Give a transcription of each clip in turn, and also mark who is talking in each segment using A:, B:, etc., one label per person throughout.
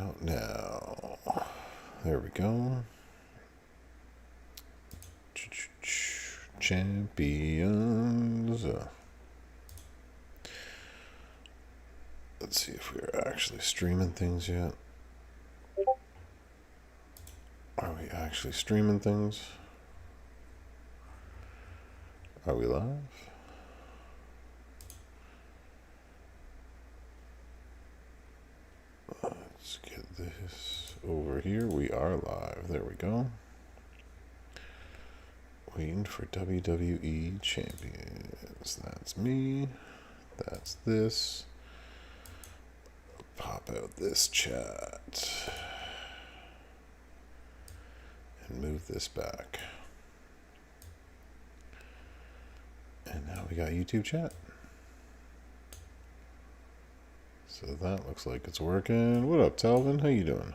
A: out now. There we go. Champions. Let's see if we're actually streaming things yet. Are we actually streaming things? Are we live? Let's get this over here. We are live. There we go. Waiting for WWE Champions. That's me. That's this. Pop out this chat. And move this back. And now we got YouTube chat. So that looks like it's working. What up, Telvin? How you doing?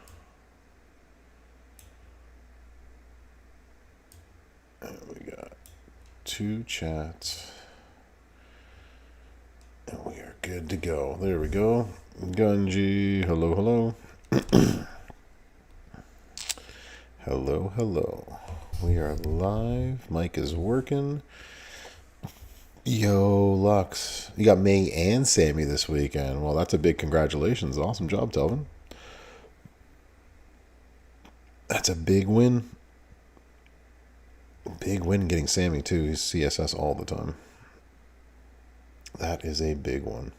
A: And we got 2 chats. And we are good to go. There we go. Gunji. Hello, hello. Hello, hello. We are live. Mic is working. Yo, Lux. You got May and Sammy this weekend. Well, that's a big congratulations. Awesome job, Telvin. That's a big win. Big win getting Sammy, too. He's CSS all the time. That is a big one.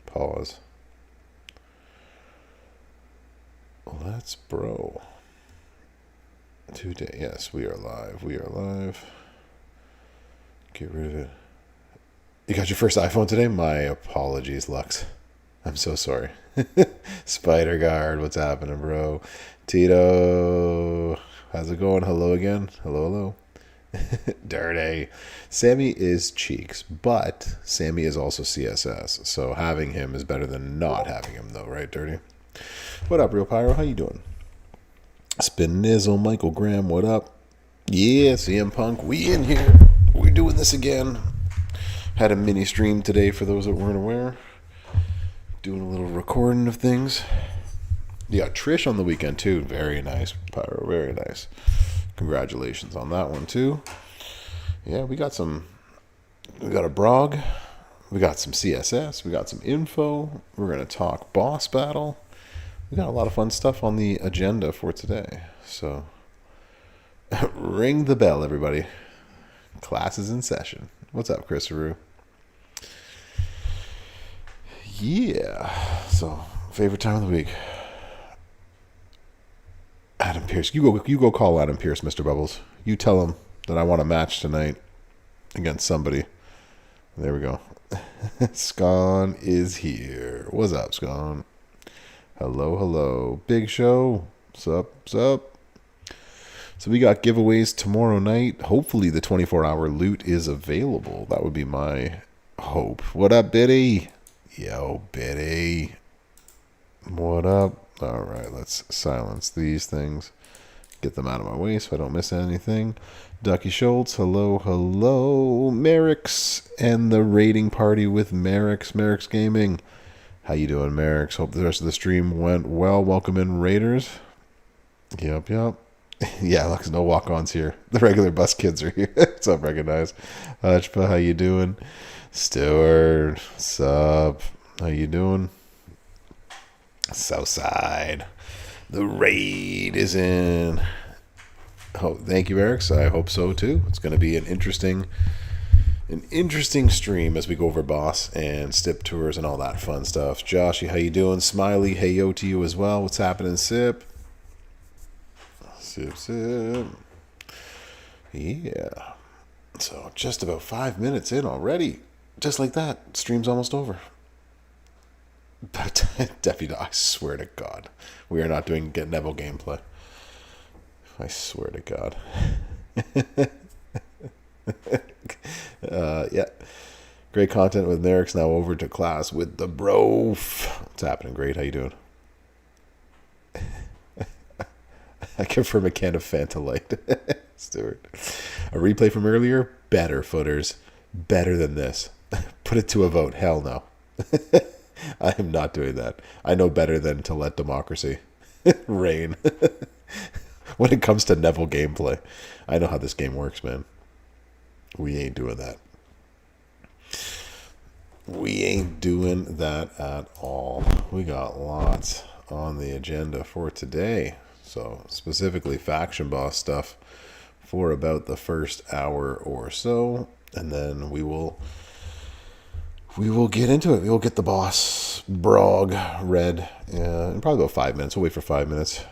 A: Pause. Let's bro. Today, yes, we are live. We are live. Get rid of it. You got your first iPhone today? My apologies, Lux. I'm so sorry. Spider Guard, what's happening, bro? Tito, how's it going? Hello again. Hello, hello. Dirty. Sammy is Cheeks, but Sammy is also CSS. So having him is better than not having him, though, right, Dirty? What up, Real Pyro? How you doing? Spin Nizzle, Michael Graham, what up? Yeah, CM Punk, we in here. We're doing this again. Had a mini stream today for those that weren't aware. Doing a little recording of things. You got Trish on the weekend too. Very nice, Pyro. Very nice. Congratulations on that one too. Yeah, we got a Brog. We got some CSS. We got some info. We're going to talk boss battle. We got a lot of fun stuff on the agenda for today. So ring the bell, everybody. Class is in session. What's up, Chris Aru? Yeah. So, favorite time of the week. Adam Pierce. You go call Adam Pierce, Mr. Bubbles. You tell him that I want a match tonight against somebody. There we go. Scon is here. What's up, Scon? Hello, hello. Big Show. What's up? So we got giveaways tomorrow night. Hopefully the 24-hour loot is available. That would be my hope. What up, Biddy? Yo, Biddy. What up? All right, let's silence these things. Get them out of my way so I don't miss anything. Ducky Schultz, hello, hello. Merrick's and the raiding party with Merrick's Gaming. How you doing, Merrick's? Hope the rest of the stream went well. Welcome in, Raiders. Yep. Yeah, look, no walk-ons here. The regular bus kids are here. What's up, Recognize? Hutchpa, how you doing? Stewart, what's up? How you doing? Southside. The raid is in. Oh, thank you, Eric. I hope so, too. It's going to be an interesting stream as we go over boss and stip tours and all that fun stuff. Joshy, how you doing? Smiley, hey yo to you as well. What's happening, Sip? Sip. Yeah. So just about 5 minutes in already. Just like that. Stream's almost over. But Deputy, I swear to God, we are not doing Get Neville gameplay. I swear to God. Yeah. Great content with Merrick's now over to class with the bro. What's happening? Great. How you doing? I confirm a can of Fanta Light. Stuart. A replay from earlier? Better, footers. Better than this. Put it to a vote. Hell no. I am not doing that. I know better than to let democracy reign when it comes to Neville gameplay. I know how this game works, man. We ain't doing that. We ain't doing that at all. We got lots on the agenda for today. So, specifically faction boss stuff for about the first hour or so, and then we will get into it. We'll get the boss Brog read in probably about 5 minutes. We'll wait for 5 minutes.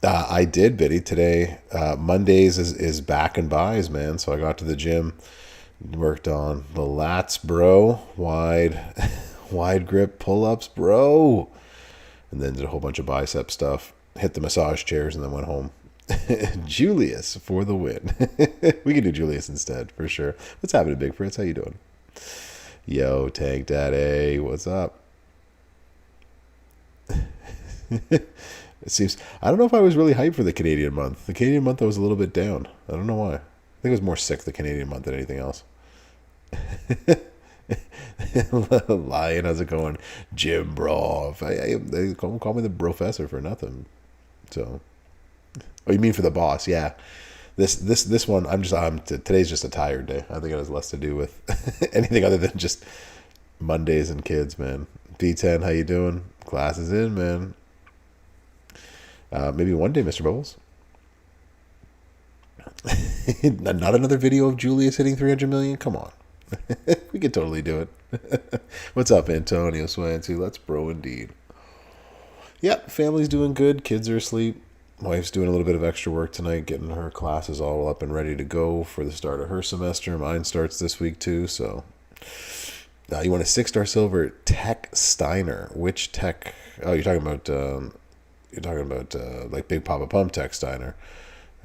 A: I did, Biddy, today. Mondays is back and buys, man. So I got to the gym, worked on the lats, bro. Wide grip pull-ups, bro. And then did a whole bunch of bicep stuff. Hit the massage chairs and then went home. Julius for the win. We can do Julius instead, for sure. What's happening, Big Fritz? How you doing? Yo, Tank Daddy, what's up? It seems, I don't know if I was really hyped for the Canadian month. The Canadian month I was a little bit down. I don't know why. I think I was more sick the Canadian month than anything else. Lion, how's it going? Jim Bro. They call me the professor for nothing. So, oh, you mean for the boss? Yeah. This one, today's just a tired day. I think it has less to do with anything other than just Mondays and kids, man. D10, how you doing? Class is in, man. Maybe one day, Mr. Bubbles. Not another video of Julius hitting 300 million? Come on. We could totally do it. What's up, Antonio Swansea? Let's bro indeed. Yep, family's doing good. Kids are asleep. Wife's doing a little bit of extra work tonight, getting her classes all up and ready to go for the start of her semester. Mine starts this week too, so... you want a 6-star silver Tech Steiner. Which Tech... Oh, you're talking about like Big Papa Pump Tech Steiner.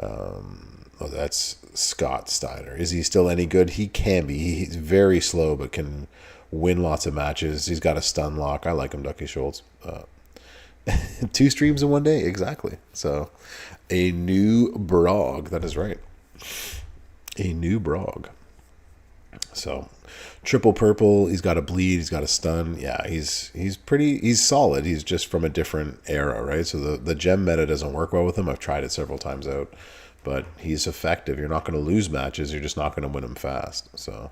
A: Oh, that's Scott Steiner. Is he still any good? He can be. He's very slow, but can win lots of matches. He's got a stun lock. I like him, Ducky Schultz. 2 streams in one day, exactly. So, a new Brog. That is right. A new Brog. So, triple purple. He's got a bleed. He's got a stun. Yeah, he's solid. He's just from a different era, right? So the gem meta doesn't work well with him. I've tried it several times out, but he's effective. You're not going to lose matches. You're just not going to win them fast. So,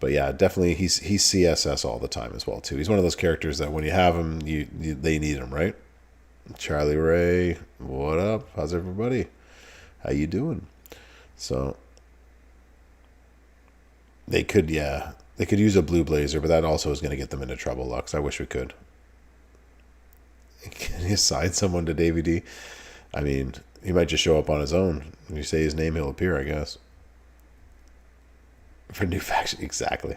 A: but yeah, definitely he's CSS all the time as well too. He's one of those characters that when you have him, they need him, right? Charlie Ray, what up? How's everybody? How you doing? So. They could use a blue blazer, but that also is going to get them into trouble, Lux. I wish we could. Can you assign someone to Davey D? I mean, he might just show up on his own. When you say his name, he'll appear, I guess. For new faction, exactly.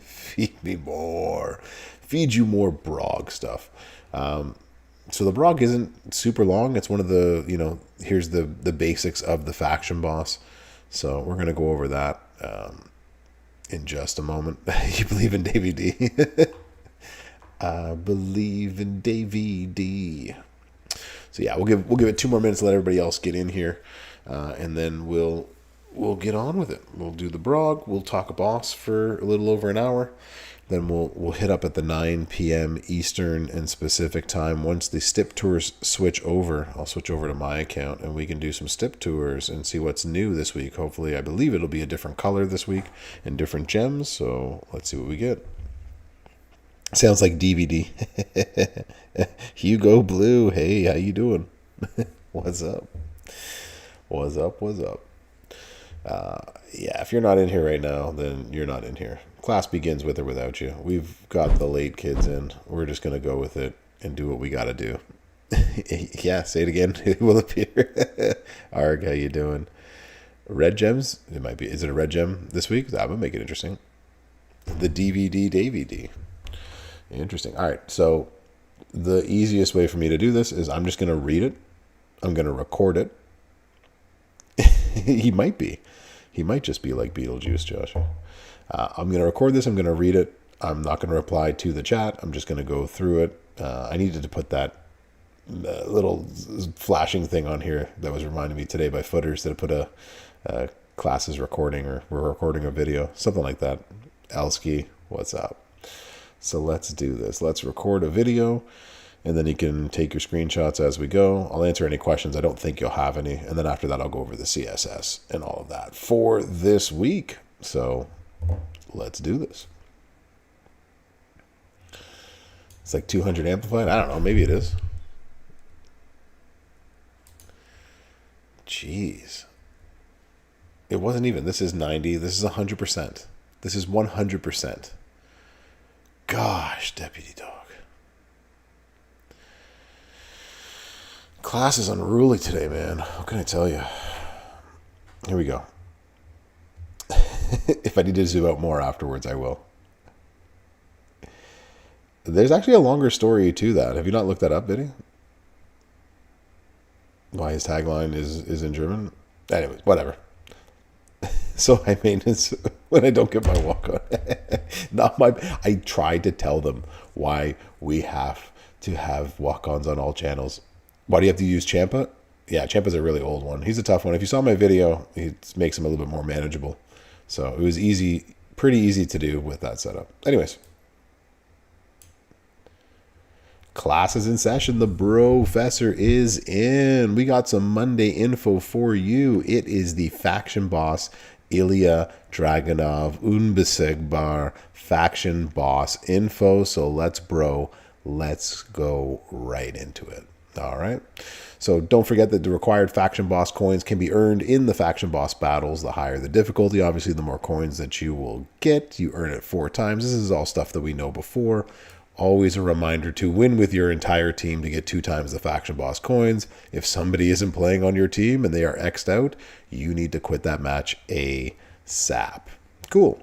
A: Feed me more. Feed you more Brog stuff. So the Brog isn't super long. It's one of the, here's the basics of the faction boss. So we're going to go over that. In just a moment. You believe in Davey D? I believe in Davey D. So yeah, we'll give it 2 more minutes to let everybody else get in here, and then we'll get on with it. We'll do the Brog. We'll talk a boss for a little over an hour. Then we'll hit up at the 9 p.m. Eastern and Pacific time. Once the stip tours switch over, I'll switch over to my account and we can do some stip tours and see what's new this week. Hopefully, I believe it'll be a different color this week and different gems. So let's see what we get. Sounds like DVD. Hugo Blue, hey, how you doing? What's up? What's up? What's up? Yeah, if you're not in here right now, then you're not in here. Class begins with or without you. We've got the late kids in. We're just going to go with it and do what we got to do. Yeah, say it again. It will appear. Arg, how you doing? Red gems? It might be. Is it a red gem this week? That would make it interesting. The DVD Davey D. Interesting. All right, so the easiest way for me to do this is I'm just going to read it. I'm going to record it. He might be. He might just be like Beetlejuice, Josh. I'm going to record this. I'm going to read it. I'm not going to reply to the chat. I'm just going to go through it. I needed to put that little flashing thing on here that was reminded me today by Footers that I put a class is recording or we're recording a video, something like that. Elsky, what's up? So let's do this. Let's record a video, and then you can take your screenshots as we go. I'll answer any questions. I don't think you'll have any. And then after that, I'll go over the CSS and all of that for this week. So let's do this. It's like 200 amplified. I don't know. Maybe it is. Jeez. It wasn't even. This is 90. This is 100%. This is 100%. Gosh, Deputy Dog. Class is unruly today, man. What can I tell you? Here we go. If I need to zoom out more afterwards, I will. There's actually a longer story to that. Have you not looked that up, Biddy? Why his tagline is in German? Anyways, whatever. So high maintenance when I don't get my walk on. I tried to tell them why we have to have walk-ons on all channels. Why do you have to use Ciampa? Yeah, Ciampa's a really old one. He's a tough one. If you saw my video, it makes him a little bit more manageable. So it was easy, pretty easy to do with that setup. Anyways. Class is in session. The Brofessor is in. We got some Monday info for you. It is the faction boss, Ilya Dragunov, Unbesiegbar faction boss info. So let's go right into it. All right. So don't forget that the required faction boss coins can be earned in the faction boss battles. The higher the difficulty, obviously, the more coins that you will get. You earn it 4 times. This is all stuff that we know before. Always a reminder to win with your entire team to get 2 times the faction boss coins. If somebody isn't playing on your team and they are X'd out, you need to quit that match ASAP. Cool.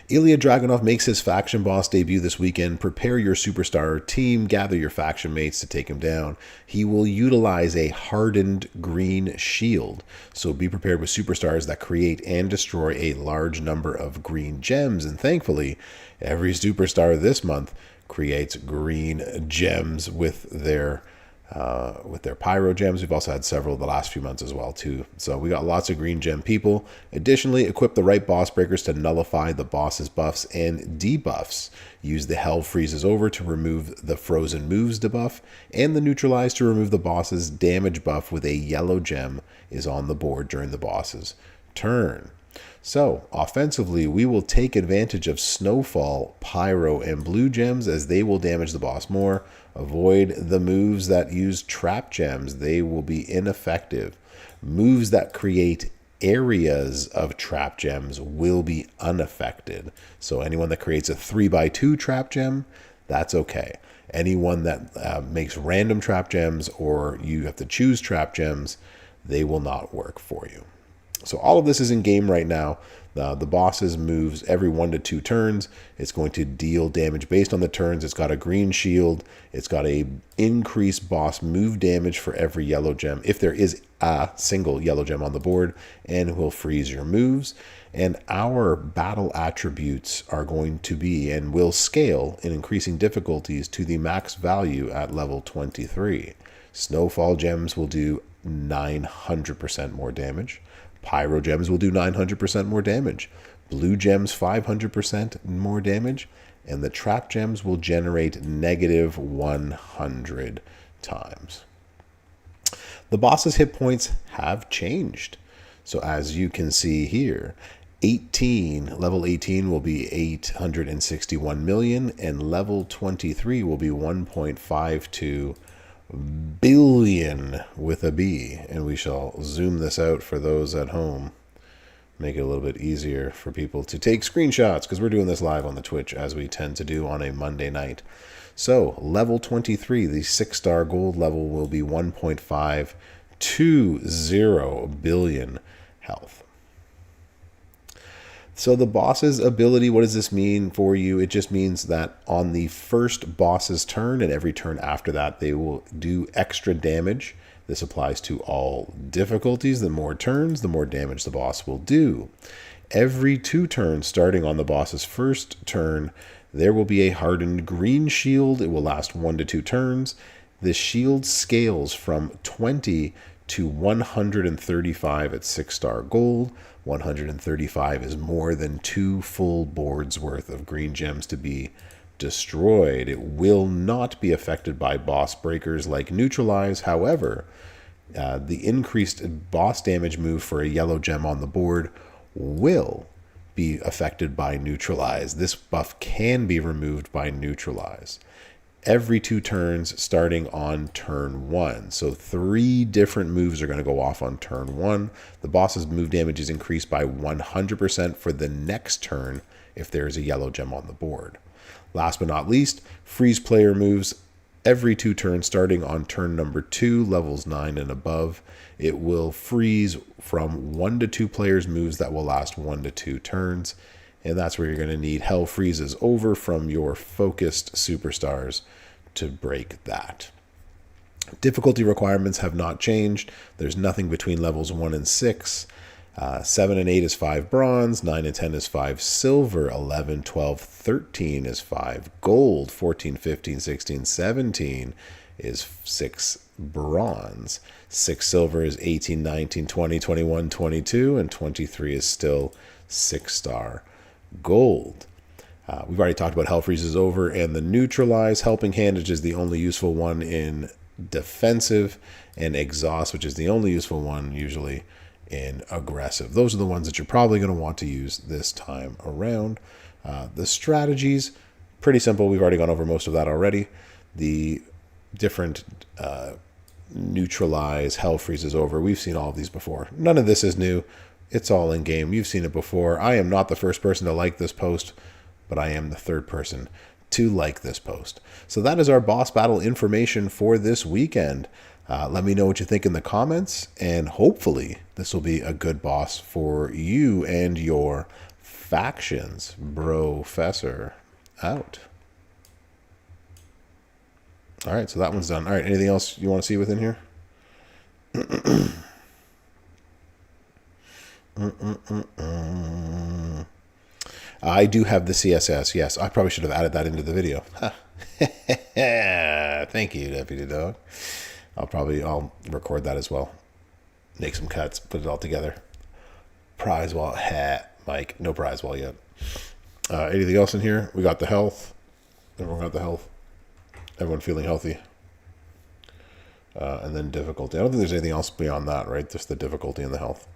A: Ilya Dragunov makes his faction boss debut this weekend. Prepare your superstar team, gather your faction mates to take him down. He will utilize a hardened green shield, so be prepared with superstars that create and destroy a large number of green gems. And thankfully, every superstar this month creates green gems with their pyro gems. We've also had several the last few months as well too. So we got lots of green gem people. Additionally, equip the right boss breakers to nullify the boss's buffs and debuffs. Use the Hell Freezes Over to remove the frozen moves debuff, and the neutralize to remove the boss's damage buff with a yellow gem is on the board during the boss's turn. So, offensively, we will take advantage of Snowfall, Pyro, and Blue Gems as they will damage the boss more. Avoid the moves that use Trap Gems. They will be ineffective. Moves that create areas of Trap Gems will be unaffected. So anyone that creates a 3x2 Trap Gem, that's okay. Anyone that makes random Trap Gems or you have to choose Trap Gems, they will not work for you. So all of this is in game right now. The boss's moves every 1 to 2 turns. It's going to deal damage based on the turns. It's got a green shield. It's got a increased boss move damage for every yellow gem, if there is a single yellow gem on the board, and will freeze your moves. And our battle attributes are going to be and will scale in increasing difficulties to the max value at level 23. Snowfall gems will do 900% more damage. Pyro gems will do 900% more damage. Blue gems 500% more damage. And the trap gems will generate negative 100 times. The boss's hit points have changed. So as you can see here, level 18 will be 861 million, and level 23 will be 1.52 billion with a B. And we shall zoom this out for those at home, make it a little bit easier for people to take screenshots, because we're doing this live on the Twitch as we tend to do on a Monday night. So level 23, the 6-star gold level, will be 1.520 billion health. So the boss's ability, what does this mean for you? It just means that on the first boss's turn and every turn after that, they will do extra damage. This applies to all difficulties. The more turns, the more damage the boss will do. Every 2 turns, starting on the boss's first turn, there will be a hardened green shield. It will last 1 to 2 turns. The shield scales from 20 to 135 at 6-star gold. 135 is more than 2 full boards worth of green gems to be destroyed. It will not be affected by boss breakers like neutralize. However, the increased boss damage move for a yellow gem on the board will be affected by neutralize. This buff can be removed by neutralize every 2 turns starting on turn 1. So 3 different moves are going to go off on turn 1. The boss's move damage is increased by 100% for the next turn if there is a yellow gem on the board. Last but not least, freeze player moves every 2 turns starting on turn number 2, levels 9 and above. It will freeze from 1 to 2 players' moves that will last 1 to 2 turns. And that's where you're going to need Hell Freezes Over from your focused superstars to break that. Difficulty requirements have not changed. There's nothing between levels 1 and 6. 7 and 8 is 5 bronze. 9 and 10 is 5 silver. 11, 12, 13 is 5 gold. 14, 15, 16, 17 is 6 bronze. 6 silver is 18, 19, 20, 21, 22, and 23 is still 6-star gold. We've already talked about Hell Freezes Over and the Neutralize. Helping Hand, which is the only useful one in defensive, and Exhaust, which is the only useful one usually in aggressive. Those are the ones that you're probably going to want to use this time around. The strategies, pretty simple. We've already gone over most of that already. The different Neutralize, Hell Freezes Over, we've seen all of these before. None of this is new. It's all in game. You've seen it before. I am not the first person to like this post, but I am the 3rd person to like this post. So that is our boss battle information for this weekend. Let me know what you think in the comments, and hopefully this will be a good boss for you and your factions. Brofessor out. All right, so that one's done. All right, anything else you want to see within here? I do have the CSS. Yes, I probably should have added that into the video. Thank you, Deputy Dog. I'll record that as well. Make some cuts, put it all together. Prize wall hat, Mike. No prize wall yet. Anything else in here? We got the health. Everyone got the health. Everyone feeling healthy. And then difficulty. I don't think there's anything else beyond that, right? Just the difficulty and the health.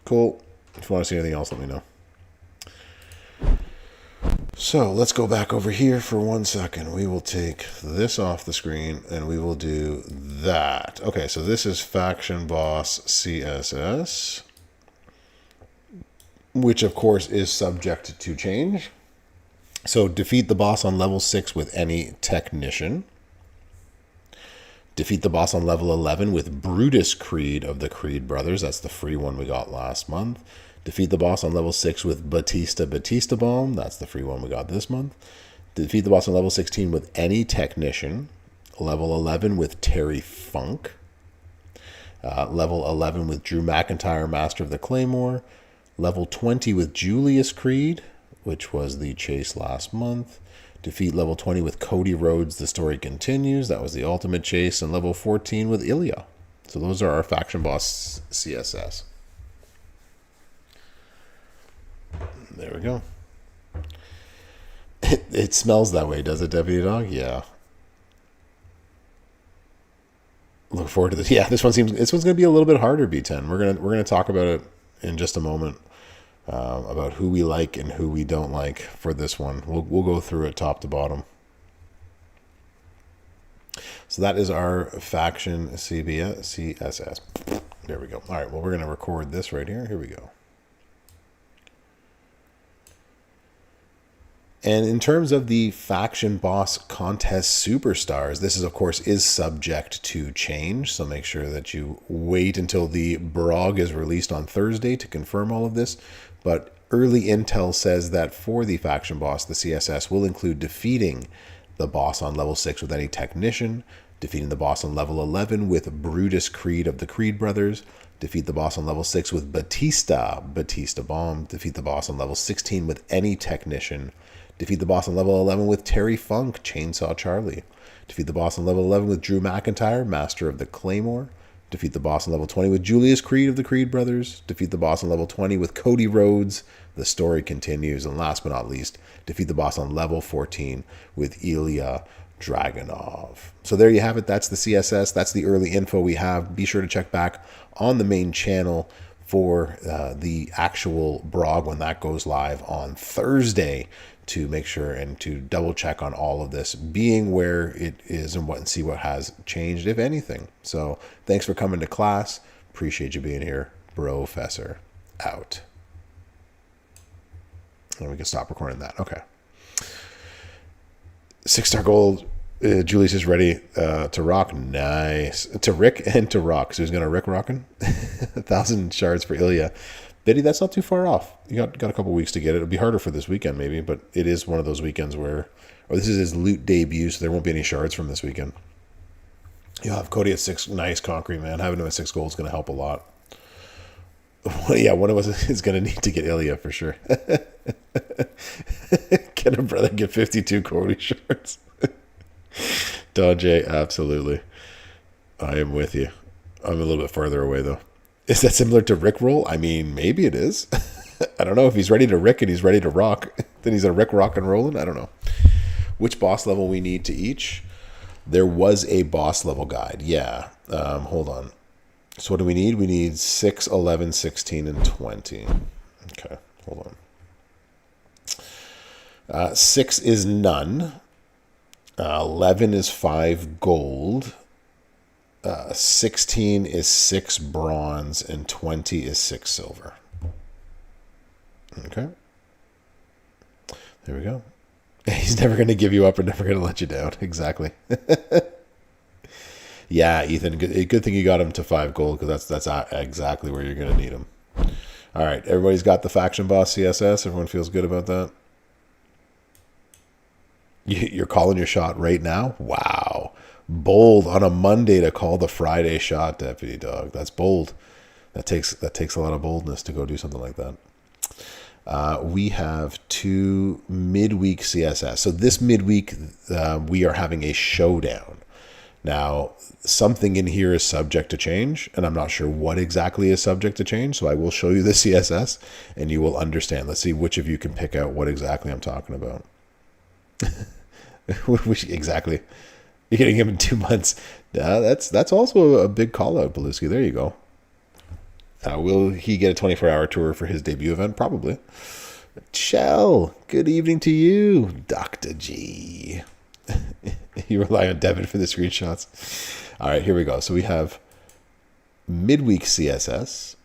A: Cool. If you want to see anything else, let me know. So let's go back over here for 1 second. We will take this off the screen and we will do that. Okay, so this is Faction Boss CSS, which of course is subject to change. So defeat the boss on level 6 with any technician. Defeat the boss on level 11 with Brutus Creed of the Creed Brothers. That's the free one we got last month. Defeat the boss on level 6 with Batista Bomb. That's the free one we got this month. Defeat the boss on level 16 with any technician. Level 11 with Terry Funk. Level 11 with Drew McIntyre, Master of the Claymore. Level 20 with Julius Creed, which was the chase last month. Defeat level 20 with Cody Rhodes, The Story Continues. That was the ultimate chase. And level 14 with Ilya. So those are our Faction Boss CSS. There we go. It smells that way, does it, Deputy Dog? Yeah. Look forward to this. Yeah, this one's going to be a little bit harder, B10. We're gonna talk about it in just a moment. About who we like and who we don't like for this one. We'll go through it top to bottom. So that is our faction CSS. There we go. All right, well, we're going to record this right here. Here we go. And in terms of the Faction Boss Contest Superstars, this is, of course, is subject to change. So make sure that you wait until the blog is released on Thursday to confirm all of this. But early intel says that for the Faction Boss, the CSS will include defeating the boss on level 6 with any technician, defeating the boss on level 11 with Brutus Creed of the Creed Brothers, defeat the boss on level 6 with Batista Bomb, defeat the boss on level 16 with any technician, defeat the boss on level 11 with Terry Funk, Chainsaw Charlie, defeat the boss on level 11 with Drew McIntyre, Master of the Claymore, Defeat the boss on level 20 with Julius Creed of the Creed Brothers. Defeat the boss on level 20 with Cody Rhodes. The story continues. And last but not least, defeat the boss on level 14 with Ilya Dragunov. So there you have it. That's the CSS. That's the early info we have. Be sure to check back on the main channel for the actual blog when that goes live on Thursday to make sure and to double check on all of this being where it is and see what has changed, if anything. So thanks for coming to class. Appreciate you being here. Professor out. And we can stop recording that. Okay. 6-star gold. Julius is ready to rock. Nice. To Rick and to rock. So he's going to Rick rocking. 1,000 shards for Ilya. Biddy, that's not too far off. You got a couple weeks to get it. It'll be harder for this weekend maybe, but it is one of those weekends where, or this is his loot debut, so there won't be any shards from this weekend. You'll have Cody at 6. Nice concrete, man. Having him at 6 gold is going to help a lot. Well, yeah, one of us is going to need to get Ilya for sure. Can a brother get 52 Cody shards? Don J, absolutely. I am with you. I'm a little bit farther away though. Is that similar to Rickroll? I mean, maybe it is. I don't know. If he's ready to Rick and he's ready to rock, then he's a Rick rock and rolling. I don't know. Which boss level we need to each? There was a boss level guide. Yeah. Hold on. So what do we need? We need 6, 11, 16, and 20. Okay. Hold on. 6 is none. 11 is 5 gold. 16 is 6 bronze, and 20 is 6 silver. Okay. There we go. He's never going to give you up or never going to let you down. Exactly. Yeah, Ethan, good thing you got him to 5 gold, because that's exactly where you're going to need him. All right, everybody's got the faction boss CSS. Everyone feels good about that? You're calling your shot right now? Wow. Bold on a Monday to call the Friday shot, Deputy Dog. That's bold. That takes a lot of boldness to go do something like that. We have 2 midweek CSS. So this midweek, we are having a showdown. Now, something in here is subject to change, and I'm not sure what exactly is subject to change, so I will show you the CSS, and you will understand. Let's see which of you can pick out what exactly I'm talking about. Exactly. You're getting him in 2 months. That's also a big call-out, Belusky. There you go. Will he get a 24-hour tour for his debut event? Probably. Shell, good evening to you, Dr. G. You rely on Devin for the screenshots. All right, here we go. So we have midweek CSS.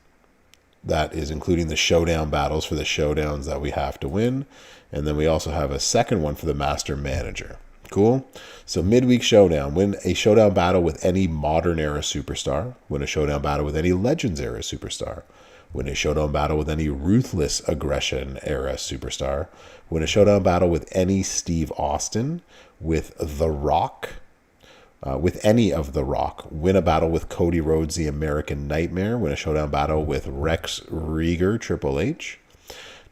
A: That is including the showdown battles for the showdowns that we have to win. And then we also have a second one for the Master Manager. Cool. So midweek showdown. Win a showdown battle with any modern era superstar. Win a showdown battle with any Legends era superstar. Win a showdown battle with any Ruthless Aggression era superstar. Win a showdown battle with any Steve Austin. With The Rock. With any of The Rock. Win a battle with Cody Rhodes, the American Nightmare. Win a showdown battle with Rex Rieger, Triple H.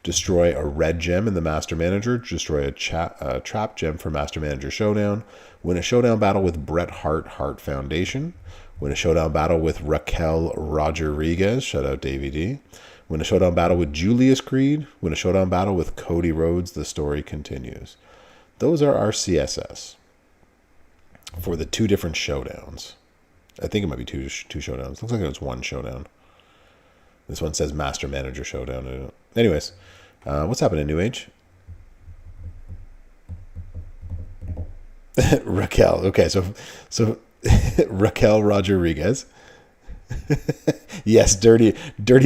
A: Destroy a red gem in the Master Manager. Destroy a trap gem for Master Manager Showdown. Win a showdown battle with Bret Hart, Hart Foundation. Win a showdown battle with Raquel Rodriguez. Shout out Davey D. Win a showdown battle with Julius Creed. Win a showdown battle with Cody Rhodes. The story continues. Those are our CSS for the 2 different showdowns. I think it might be two showdowns. Looks like it was 1 showdown. This one says Master Manager Showdown. Anyways, what's happening, New Age? Raquel. Okay, so Raquel Rodriguez. Yes, Dirty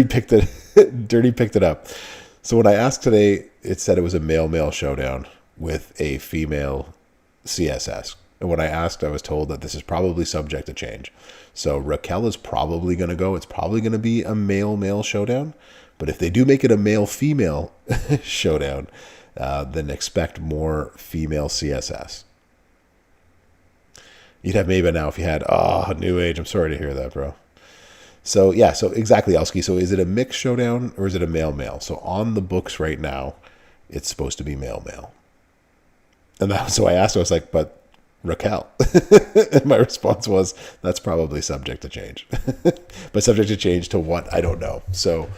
A: picked it up. So when I asked today, it said it was a male showdown with a female CSS. And when I asked, I was told that this is probably subject to change. So Raquel is probably going to go. It's probably going to be a male showdown. But if they do make it a male-female showdown, then expect more female CSS. You'd have maybe now if you had, New Age. I'm sorry to hear that, bro. So, yeah, so exactly, Elsky. So is it a mixed showdown or is it a male-male? So on the books right now, it's supposed to be male-male. And so I asked, I was like, but Raquel. And my response was, that's probably subject to change. But subject to change to what? I don't know. So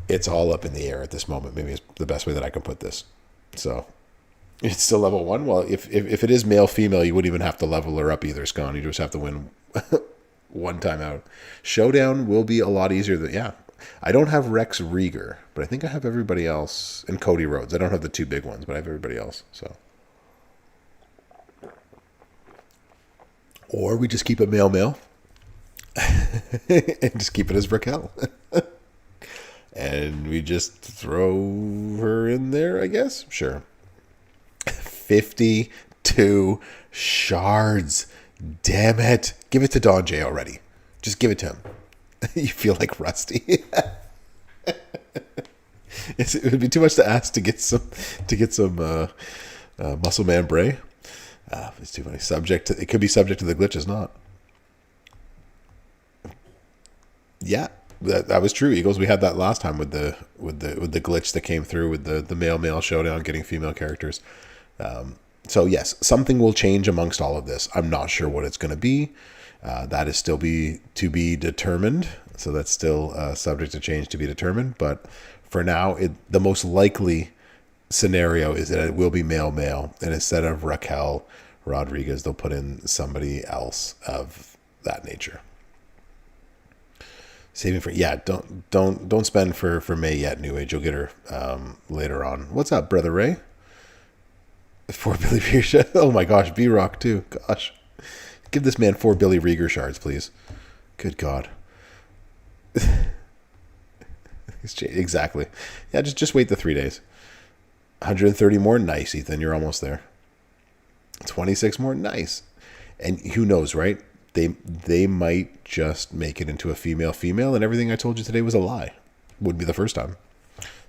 A: it's all up in the air at this moment. Maybe it's the best way that I can put this. So it's still level 1. Well, if it is male, female, you wouldn't even have to level her up either, Scone. You just have to win one time out. Showdown will be a lot easier than, yeah. I don't have Rex Rieger, but I think I have everybody else. And Cody Rhodes. I don't have the 2 big ones, but I have everybody else. So, or we just keep it male, and just keep it as Raquel. And we just throw her in there, I guess. Sure. 52 shards. Damn it. Give it to Don J already. Just give it to him. You feel like Rusty. It would be too much to ask to get some Muscle Man Bray. It's too funny. It could be subject to the glitches, not. Yeah, that was true, Eagles. We had that last time with the glitch that came through with the male showdown getting female characters. So yes, something will change amongst all of this. I'm not sure what it's going to be. That is still to be determined. So that's still subject to change to be determined. But for now, the most likely scenario is that it will be male, and instead of Raquel Rodriguez, they'll put in somebody else of that nature. Saving for don't spend for May yet, New Age. You'll get her later on. What's up, Brother Ray? For Billy Rieger. Oh my gosh, B-Rock too. Gosh. Give this man 4 Billy Rieger shards, please. Good God. Exactly. Yeah, just wait the 3 days. 130 more? Nice, Ethan. You're almost there. 26 more? Nice. And who knows, right? They might just make it into a female, and everything I told you today was a lie. Would be the first time.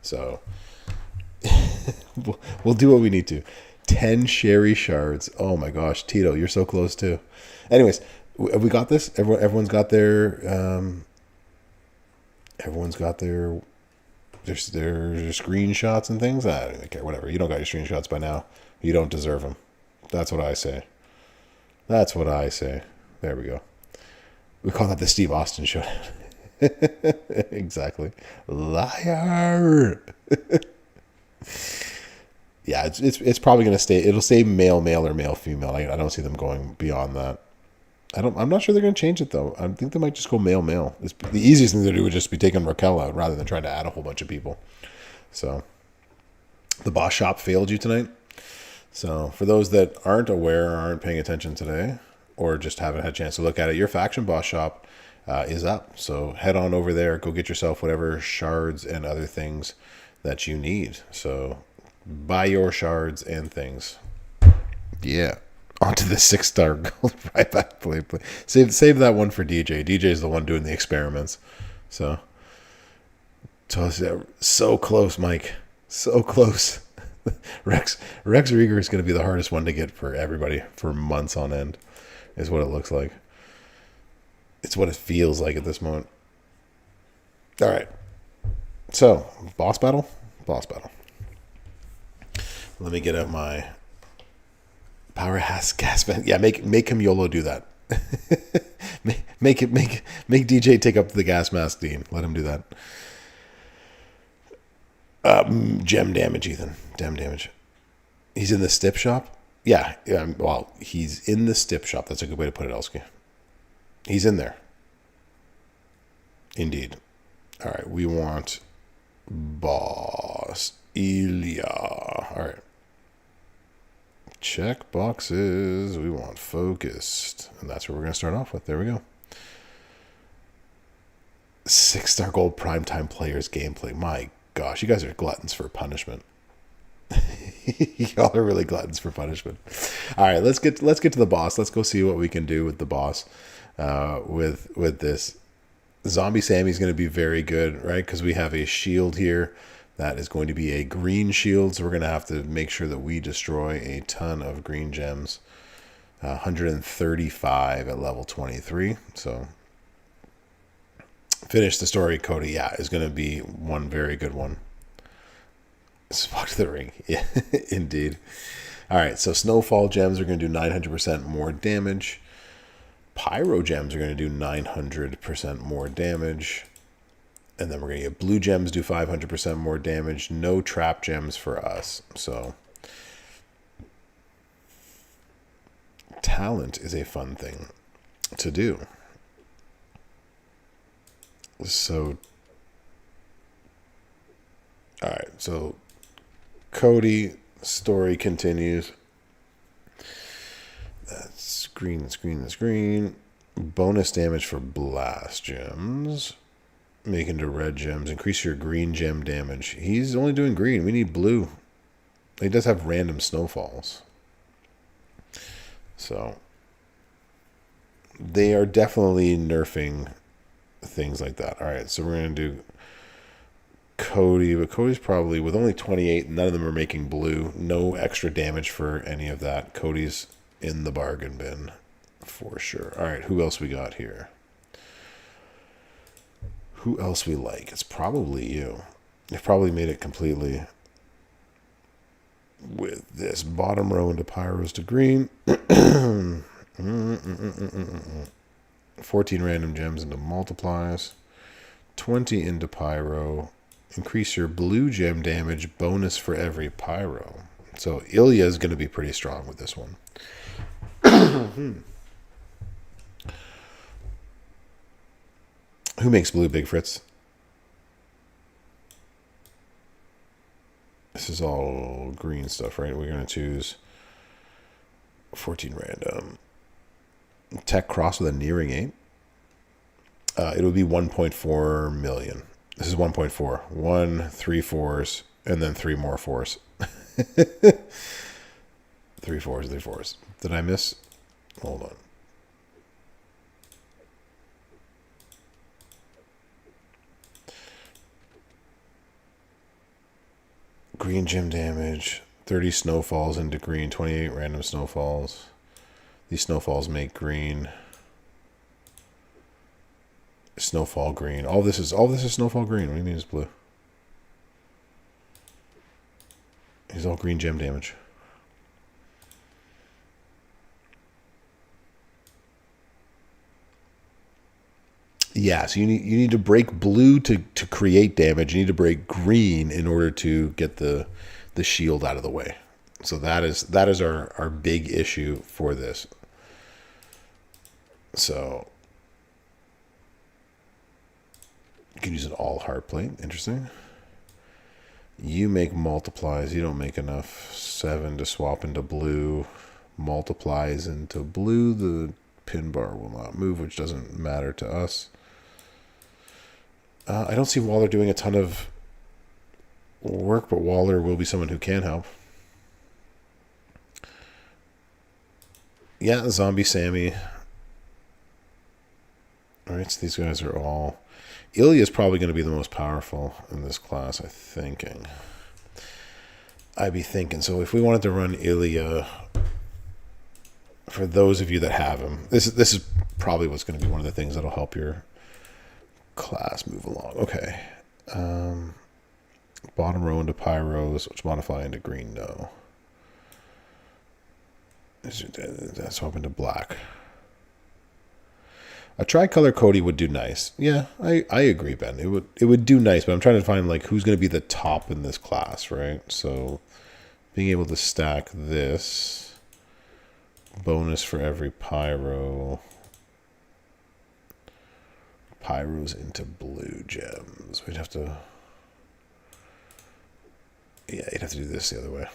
A: So we'll do what we need to. 10 Sherry shards. Oh my gosh, Tito, you're so close too. Anyways, have we got this? Everyone's got their screenshots and things. I don't even care. Whatever. You don't got your screenshots by now. You don't deserve them. That's what I say. There we go. We call that the Steve Austin Showdown. Exactly. Liar. Yeah, it's probably going to stay. It'll say male or male female. I don't see them going beyond that. I'm not sure they're going to change it though. I think they might just go male. The easiest thing to do would just be taking Raquel out rather than trying to add a whole bunch of people. So, the boss shop failed you tonight. So, for those that aren't aware or aren't paying attention today, or just haven't had a chance to look at it, your faction boss shop is up. So head on over there, go get yourself whatever shards and other things that you need. So buy your shards and things. Yeah. Onto the 6-star gold right back play. Save that one for DJ. DJ is the one doing the experiments. So so close, Mike. So close. Rex Rieger is going to be the hardest one to get for everybody for months on end. Is what it looks like. It's what it feels like at this moment. All right. So, boss battle. Let me get out my powerhouse gas band. Yeah, make him YOLO do that. make DJ take up the gas mask, Dean. Let him do that. Gem damage, Ethan. Gem damage. He's in the stip shop. Yeah, well, he's in the stip shop. That's a good way to put it, Elsky. He's in there. Indeed. All right, we want boss Ilya. All right. Check boxes. We want focused. And that's what we're going to start off with. There we go. 6-star gold primetime players gameplay. My gosh, you guys are gluttons for punishment. Y'all are really gluttons for punishment. All right, let's get to the boss. Let's go see what we can do with the boss. With this, Zombie Sammy's going to be very good, right? Because we have a shield here that is going to be a green shield, so we're going to have to make sure that we destroy a ton of green gems. 135 at level 23. So finish the story, Cody. Yeah, is going to be one very good one. Spot to the ring. Yeah, indeed. All right, so Snowfall gems are going to do 900% more damage. Pyro gems are going to do 900% more damage. And then we're going to get blue gems do 500% more damage. No trap gems for us. So talent is a fun thing to do. So, all right. So Cody, story continues. That's green. Bonus damage for blast gems. Make into red gems. Increase your green gem damage. He's only doing green. We need blue. He does have random snowfalls. So they are definitely nerfing things like that. All right, so we're going to do Cody, but Cody's probably, with only 28, none of them are making blue. No extra damage for any of that. Cody's in the bargain bin for sure. All right, who else we got here? Who else we like? It's probably you. You've probably made it completely with this bottom row into pyros to green. 14 random gems into multiplies. 20 into pyro. Increase your blue gem damage bonus for every pyro. So Ilya is going to be pretty strong with this one. Who makes blue, Big Fritz? This is all green stuff, right? We're going to choose 14 random. Tech cross with a nearing 8. It would be 1.4 million. This is 1.4. 1, 3 fours, and then 3 more fours. 3 fours, 3 fours. Did I miss? Hold on. Green gem damage, 30 snowfalls into green, 28 random snowfalls. These snowfalls make green. Snowfall green. All this is snowfall green. What do you mean it's blue? It's all green gem damage. Yeah, so you need to break blue to create damage. You need to break green in order to get the shield out of the way. So that is our big issue for this. So you can use an all heart plate. Interesting. You make multiplies. You don't make enough. 7 to swap into blue. Multiplies into blue. The pin bar will not move, which doesn't matter to us. I don't see Waller doing a ton of work, but Waller will be someone who can help. Yeah, Zombie Sammy. All right, so these guys are all... Ilya is probably going to be the most powerful in this class, I'd be thinking. So if we wanted to run Ilya, for those of you that have him, this is probably what's going to be one of the things that'll help your class move along. Okay. Bottom row into pyros, which modify into green, no. That's swap into black. A tricolor Cody would do nice. Yeah, I agree, Ben. It would do nice, but I'm trying to find like who's going to be the top in this class, right? So being able to stack this bonus for every pyro. Pyros into blue gems. We'd have to... Yeah, you'd have to do this the other way.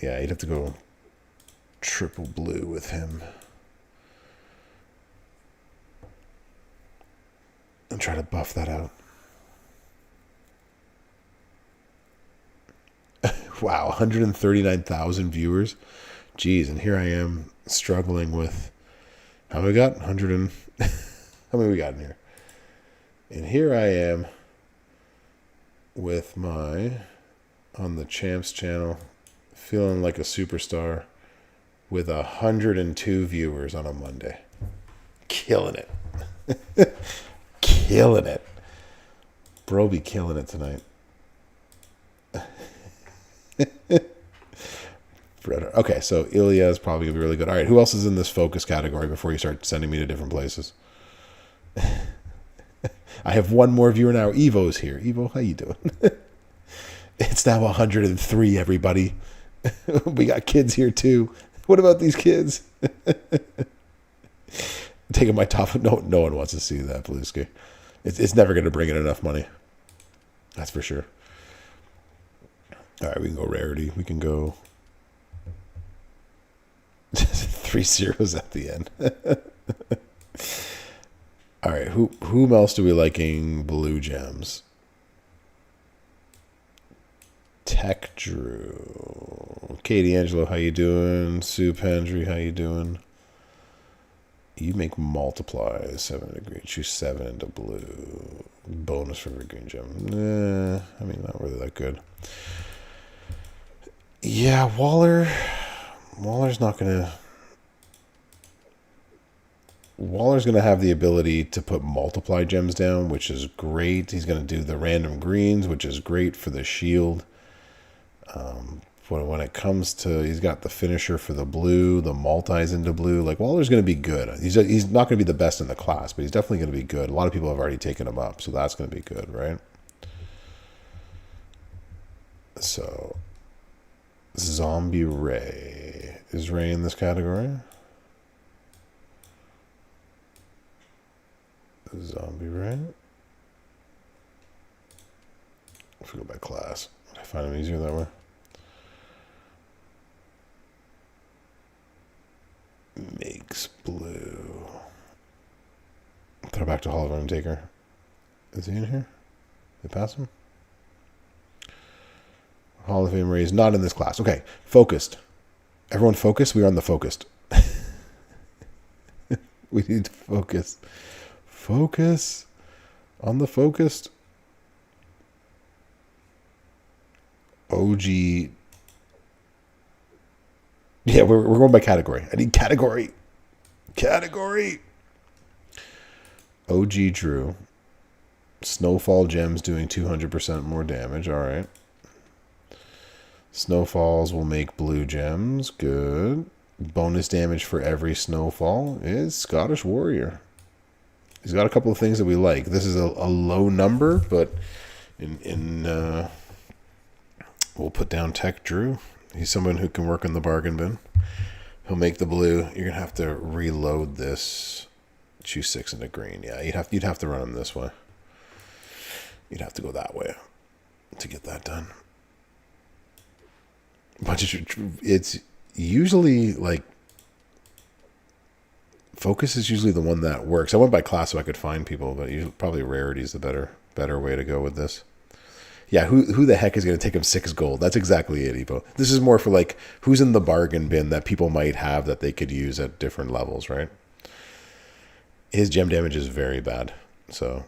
A: Yeah, you'd have to go triple blue with him. And try to buff that out. Wow, 139,000 viewers. Jeez, and here I am struggling with... How many we got? 100 and... How many we got in here? And here I am with my... On the Champs channel, feeling like a superstar with 102 viewers on a Monday. Killing it. Killing it. Bro be killing it tonight. Okay, so Ilya is probably going to be really good. All right, who else is in this focus category before you start sending me to different places? I have one more viewer now. Evo's here. Evo, how you doing? It's now 103, everybody. We got kids here, too. What about these kids? Taking my top. No one wants to see that, Bluesky. It's never going to bring in enough money. That's for sure. All right, we can go rarity. We can go 3 zeros at the end. All right, whom else do we liking blue gems? Tech Drew. Katie Angelo, how you doing? Sue Pendry, how you doing? You make multiply 7 into green. Choose 7 into blue. Bonus for every green gem. I mean, not really that good. Yeah, Waller's not gonna. Waller's going to have the ability to put multiply gems down, which is great. He's going to do the random greens, which is great for the shield. When it comes to, he's got the finisher for the blue, the multis into blue. Like, Waller's going to be good. He's not going to be the best in the class, but he's definitely going to be good. A lot of people have already taken him up, so that's going to be good, right? So, Zombie Ray. Is Ray in this category? Zombie Ray. If we go by class, I find them easier that way. Makes blue. Throw back to Hall of Undertaker. Is he in here? They pass him? Hall of Fame Ray is not in this class. Okay, focused. Everyone focus. We are on the focused. We need to focus. Focus on the focused. OG. Yeah, we're going by category. I need category. Category. OG Drew. Snowfall gems doing 200% more damage. All right. Snowfalls will make blue gems. Good. Bonus damage for every snowfall is Scottish Warrior. He's got a couple of things that we like. This is a low number, but we'll put down Tech Drew. He's someone who can work in the bargain bin. He'll make the blue. You're gonna have to reload this. Choose 6 into green. Yeah, you'd have to run him this way. You'd have to go that way to get that done. But it's usually like focus is usually the one that works. I went by class so I could find people, but usually, probably rarity is the better way to go with this. Yeah, who the heck is going to take him 6 gold? That's exactly it, Evo. This is more for like who's in the bargain bin that people might have that they could use at different levels, right? His gem damage is very bad. So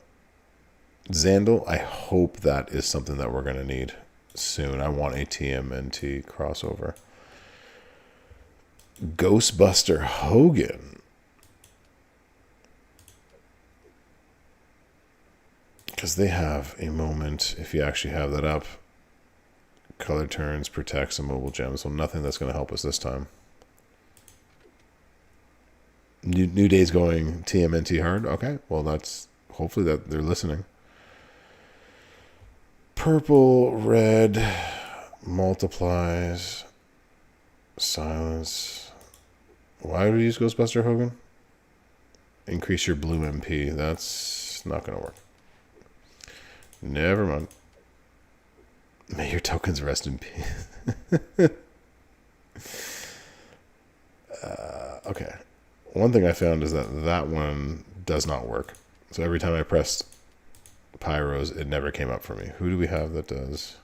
A: Xandal, I hope that is something that we're going to need soon. I want a TMNT crossover. Ghostbuster Hogan. Because they have a moment, if you actually have that up, color turns, protects, and mobile gems. So nothing that's going to help us this time. New Day's going TMNT hard. Okay, well that's hopefully that they're listening. Purple, red, multiplies, silence. Why would we use Ghostbuster Hogan? Increase your blue MP. That's not going to work. Never mind. May your tokens rest in peace. Okay. One thing I found is that one does not work. So every time I pressed Pyros, it never came up for me. Who do we have that does?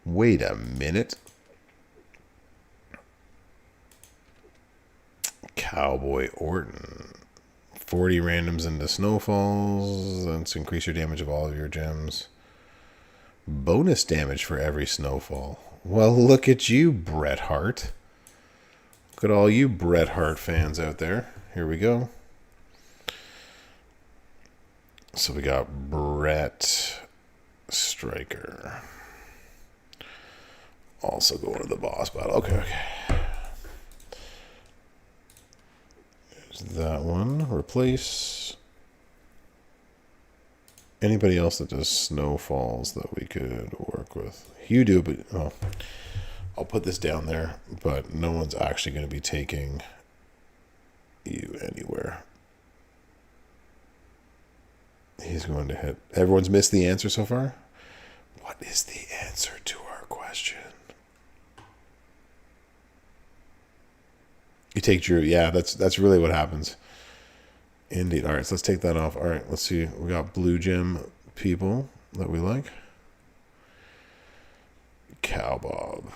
A: Wait a minute. Cowboy Orton. 40 randoms into snowfalls. Let's increase your damage of all of your gems. Bonus damage for every snowfall. Well, look at you, Bret Hart. Look at all you Bret Hart fans out there. Here we go. So we got Bret Striker. Also going to the boss battle. Okay. There's that one. Replace. Anybody else that does snowfalls that we could work with? You do, but I'll put this down there. But no one's actually going to be taking you anywhere. He's going to hit. Everyone's missed the answer so far? What is the answer to our question? You take Drew. Yeah, that's really what happens. Indeed. All right, so let's take that off. All right, let's see. We got blue gem people that we like. Cowbob.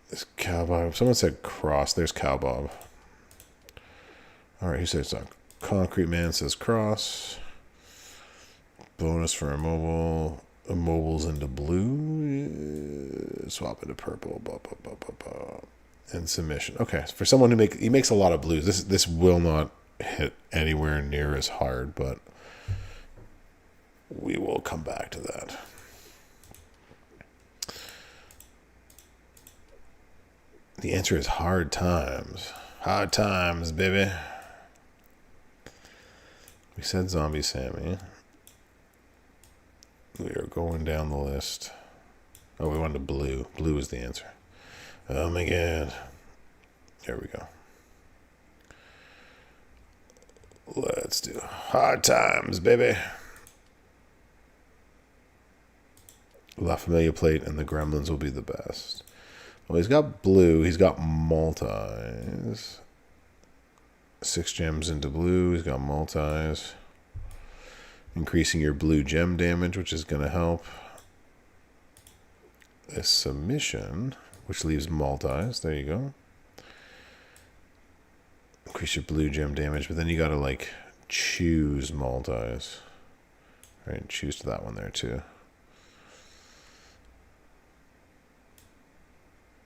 A: This Cowbob. Someone said cross. There's Cowbob. All right, he said it's not. Concrete Man says cross. Bonus for immobile. Immobiles into blue. Swap into purple. Blah, blah, blah, blah, blah. And submission. Okay, for someone who makes a lot of blues. This will not hit anywhere near as hard, but we will come back to that. The answer is hard times. Hard times, baby. We said Zombie Sammy. We are going down the list. Oh, we wanted blue. Blue is the answer. Oh my god. There we go. Let's do hard times, baby. La Familia plate and the Gremlins will be the best. Well, he's got blue. He's got multis. 6 gems into blue. He's got multis. Increasing your blue gem damage, which is going to help. A submission, which leaves multis. There you go. Increase your blue gem damage, but then you got to like choose multis. Right, choose to that one there too.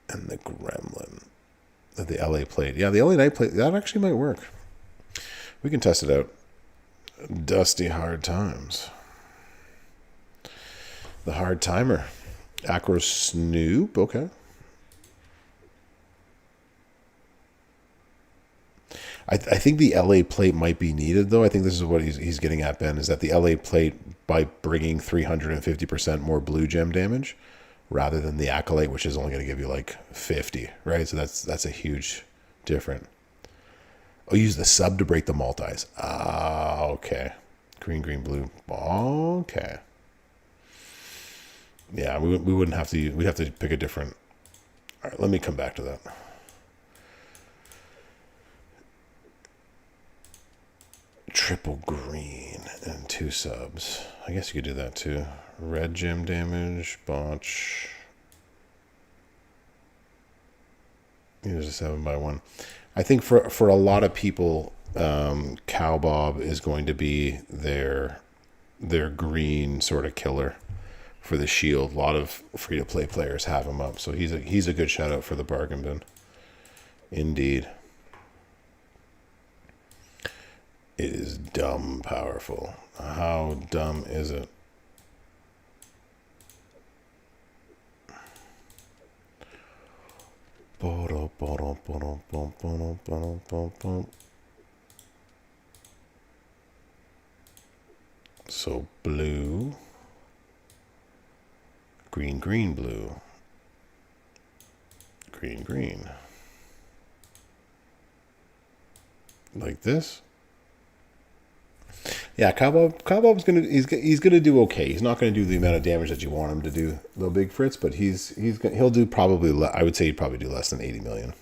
A: And the Gremlin. The LA plate. Yeah, the LA Night plate, that actually might work. We can test it out. Dusty Hard Times. The Hard Timer. Acro Snoop. Okay. I think the LA plate might be needed, though. I think this is what he's getting at, Ben, is that the LA plate, by bringing 350% more blue gem damage, rather than the Acolyte, which is only going to give you like 50, right? So that's a huge difference. Oh, use the sub to break the multis. Ah, okay. Green, green, blue. Okay. Yeah, we wouldn't have to. We'd have to pick a different. All right, let me come back to that. Triple green and 2 subs. I guess you could do that too. Red gem damage, botch. Here's a 7x1. I think for a lot of people, Cowbob is going to be their green sort of killer for the shield. A lot of free-to-play players have him up, so he's a good shout out for the bargain bin. Indeed. It is dumb powerful. How dumb is it? So blue, green, green, blue, green, green. Like this. Yeah, Cowbob's he's gonna do okay. He's not gonna do the amount of damage that you want him to do, little Big Fritz, but he'll do probably. I would say he'd probably do less than 80 million.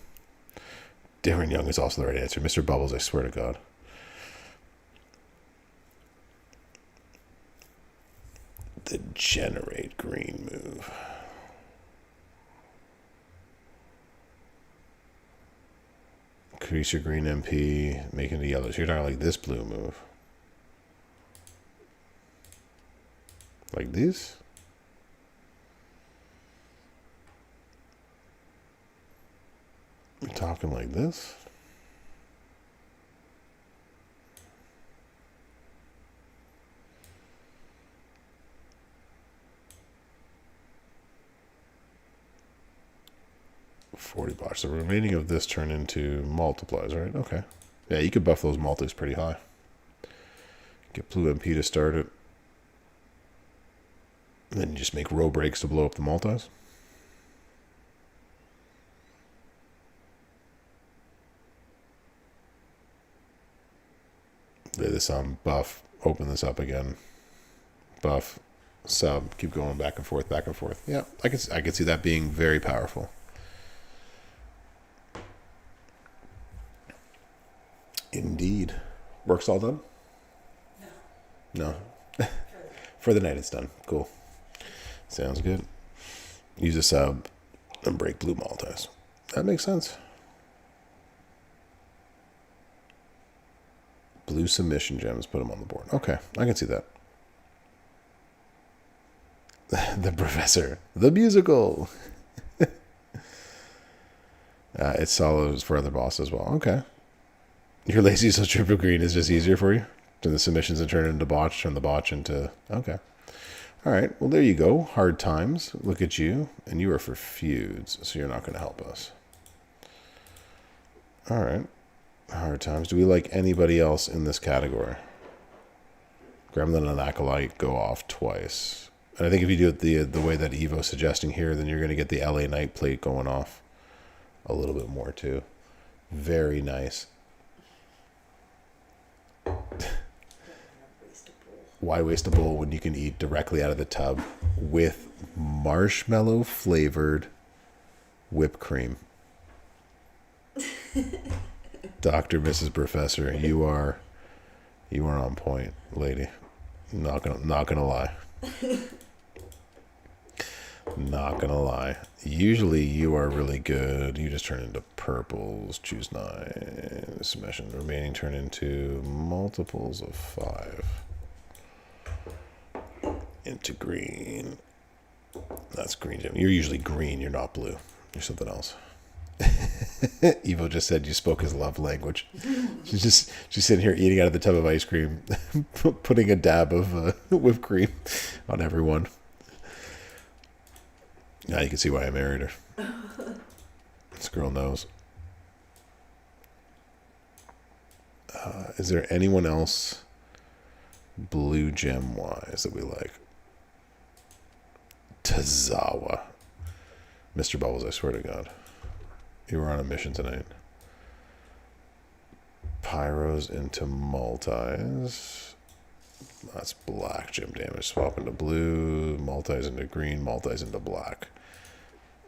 A: Darren Young is also the right answer. Mr. Bubbles, I swear to God. The generate green move. Increase your green MP, making it yellow. So you're talking like this blue move. Like this? You're talking like this? 40 blocks. The remaining of this turn into multiplies, right? Okay. Yeah, you could buff those multis pretty high. Get blue MP to start it. And then you just make row breaks to blow up the multis. Lay this on, buff, open this up again. Buff, sub, keep going back and forth, back and forth. Yeah, I can see that being very powerful. Indeed. Work's all done? No. For the night it's done. Cool. Sounds good. Use a sub and break blue multis. That makes sense. Blue submission gems, put them on the board. Okay, I can see that. The Professor. The musical. It's solid for other bosses as well. Okay. You're lazy, so triple green is just easier for you? Turn the submissions and turn it into botch, turn the botch into... Okay. All right, well, there you go. Hard times. Look at you. And you are for feuds, so you're not going to help us. All right. Hard times. Do we like anybody else in this category? Gremlin and Acolyte go off twice. And I think if you do it the way that Evo's suggesting here, then you're going to get the LA Knight plate going off a little bit more too. Very nice. Why waste a bowl when you can eat directly out of the tub with marshmallow flavored whipped cream? Dr. Mrs. Professor, you are on point, lady. Not gonna lie. Not gonna lie. Usually you are really good. You just turn into purples. Choose 9. Submission. The remaining turn into multiples of 5. Into green. That's green, Jim. You're usually green. You're not blue. You're something else. Evo just said you spoke his love language. She's sitting here eating out of the tub of ice cream, putting a dab of whipped cream on everyone. Now you can see why I married her. This girl knows. Is there anyone else blue gem wise that we like? Tazawa. Mr. Bubbles, I swear to God. You were on a mission tonight. Pyros into multis. That's black gem damage. Swap into blue. Multis into green. Multis into black.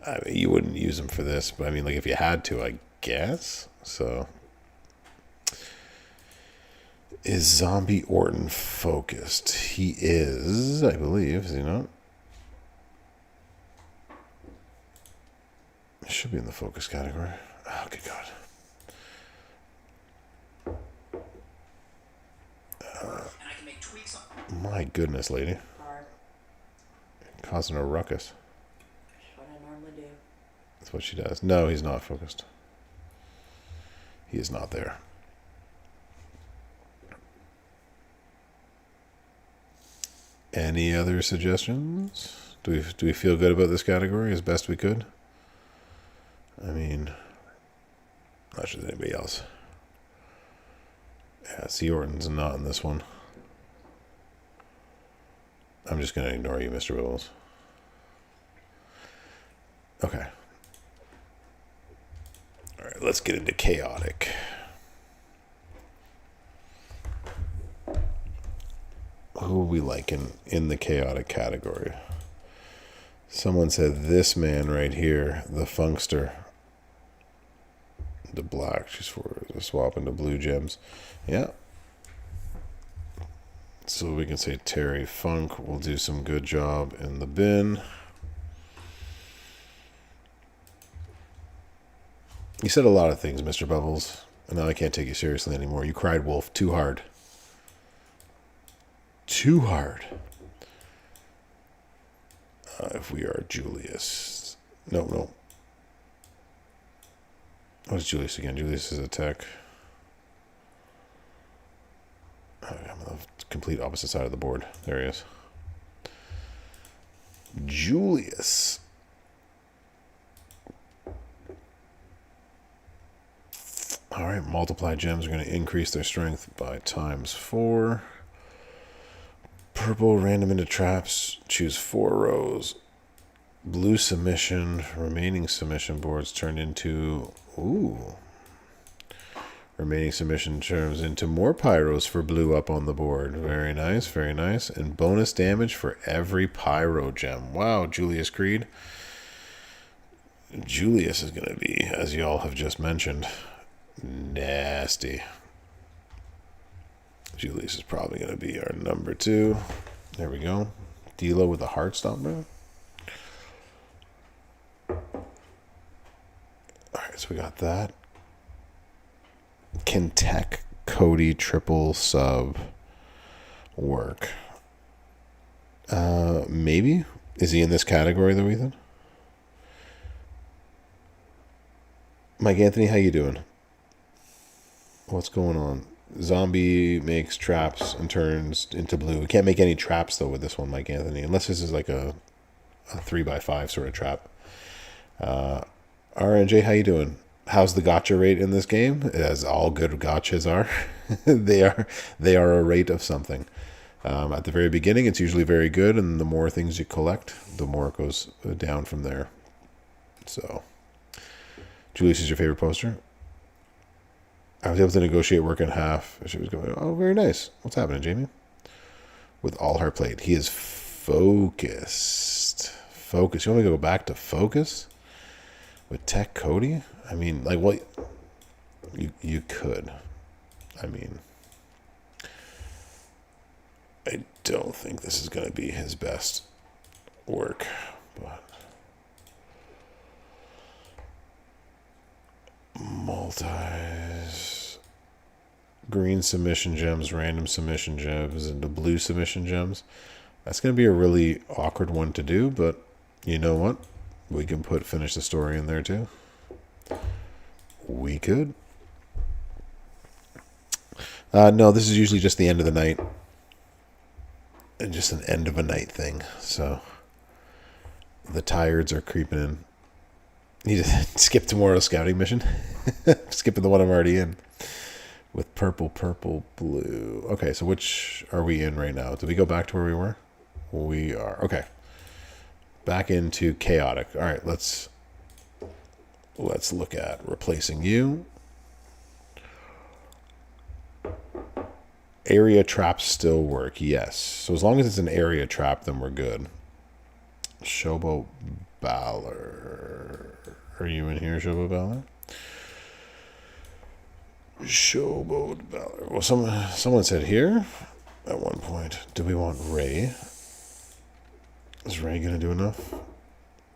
A: I mean, you wouldn't use them for this, but I mean, like, if you had to, I guess. So, is Zombie Orton focused? He is, I believe. Is he not? Should be in the focus category. Oh, good God. My goodness, lady. Causing a ruckus.
B: That's what I normally do.
A: That's what she does. No, he's not focused. He is not there. Any other suggestions? Do we feel good about this category as best we could? I mean, not sure there's anybody else. Yeah, C. Orton's not in this one. I'm just going to ignore you, Mr. Bibbles. Okay. All right, let's get into chaotic. Who are we liking in the chaotic category? Someone said this man right here, the Funkster. The black, she's for the swap into blue gems. Yeah. So we can say Terry Funk will do some good job in the bin. You said a lot of things, Mr. Bubbles, and now I can't take you seriously anymore. You cried wolf too hard. Too hard. If we are Julius. No. What's Julius again? Julius is a tech. I'm on the complete opposite side of the board. There he is. Julius. All right, multiply gems are going to increase their strength by ×4. Purple, random into traps. Choose 4 rows. Blue submission. Remaining submission boards turned into... Ooh. Remaining submission turns into more pyros for blue up on the board. Very nice, very nice. And bonus damage for every pyro gem. Wow, Julius Creed. Julius is going to be, as y'all have just mentioned, nasty. Julius is probably going to be our number 2. There we go. D'Lo with the heart stomper. Alright, so we got that. Can Tech Cody triple sub work? Maybe. Is he in this category though, Ethan? Mike Anthony, how you doing? What's going on? Zombie makes traps and turns into blue. We can't make any traps though with this one, Mike Anthony, unless this is like a 3x5 sort of trap. RNJ, how you doing? How's the gotcha rate in this game? As all good gotchas are, they are a rate of something. At the very beginning, it's usually very good, and the more things you collect, the more it goes down from there. So, Julius is your favorite poster? I was able to negotiate work in half. She was going, oh, very nice. What's happening, Jamie? With all her plate. He is focused. Focus. You want me to go back to focus? With Tech Cody? I mean, like, what? You could. I mean, I don't think this is going to be his best work, but multis, green submission gems, random submission gems, and the blue submission gems. That's going to be a really awkward one to do, but you know what? We can finish the story in there too. We could. No, this is usually just the end of the night. And just an end of a night thing. So the tireds are creeping in. Need to skip tomorrow's scouting mission. Skipping the one I'm already in. With purple, purple, blue. Okay, so which are we in right now? Did we go back to where we were? We are. Okay. Back into chaotic. All right, let's look at replacing you. Area traps still work, yes. So as long as it's an area trap, then we're good. Showboat Balor. Are you in here, Showboat Balor? Showboat Balor. Well, someone said here at one point, do we want Ray? Is Ray going to do enough?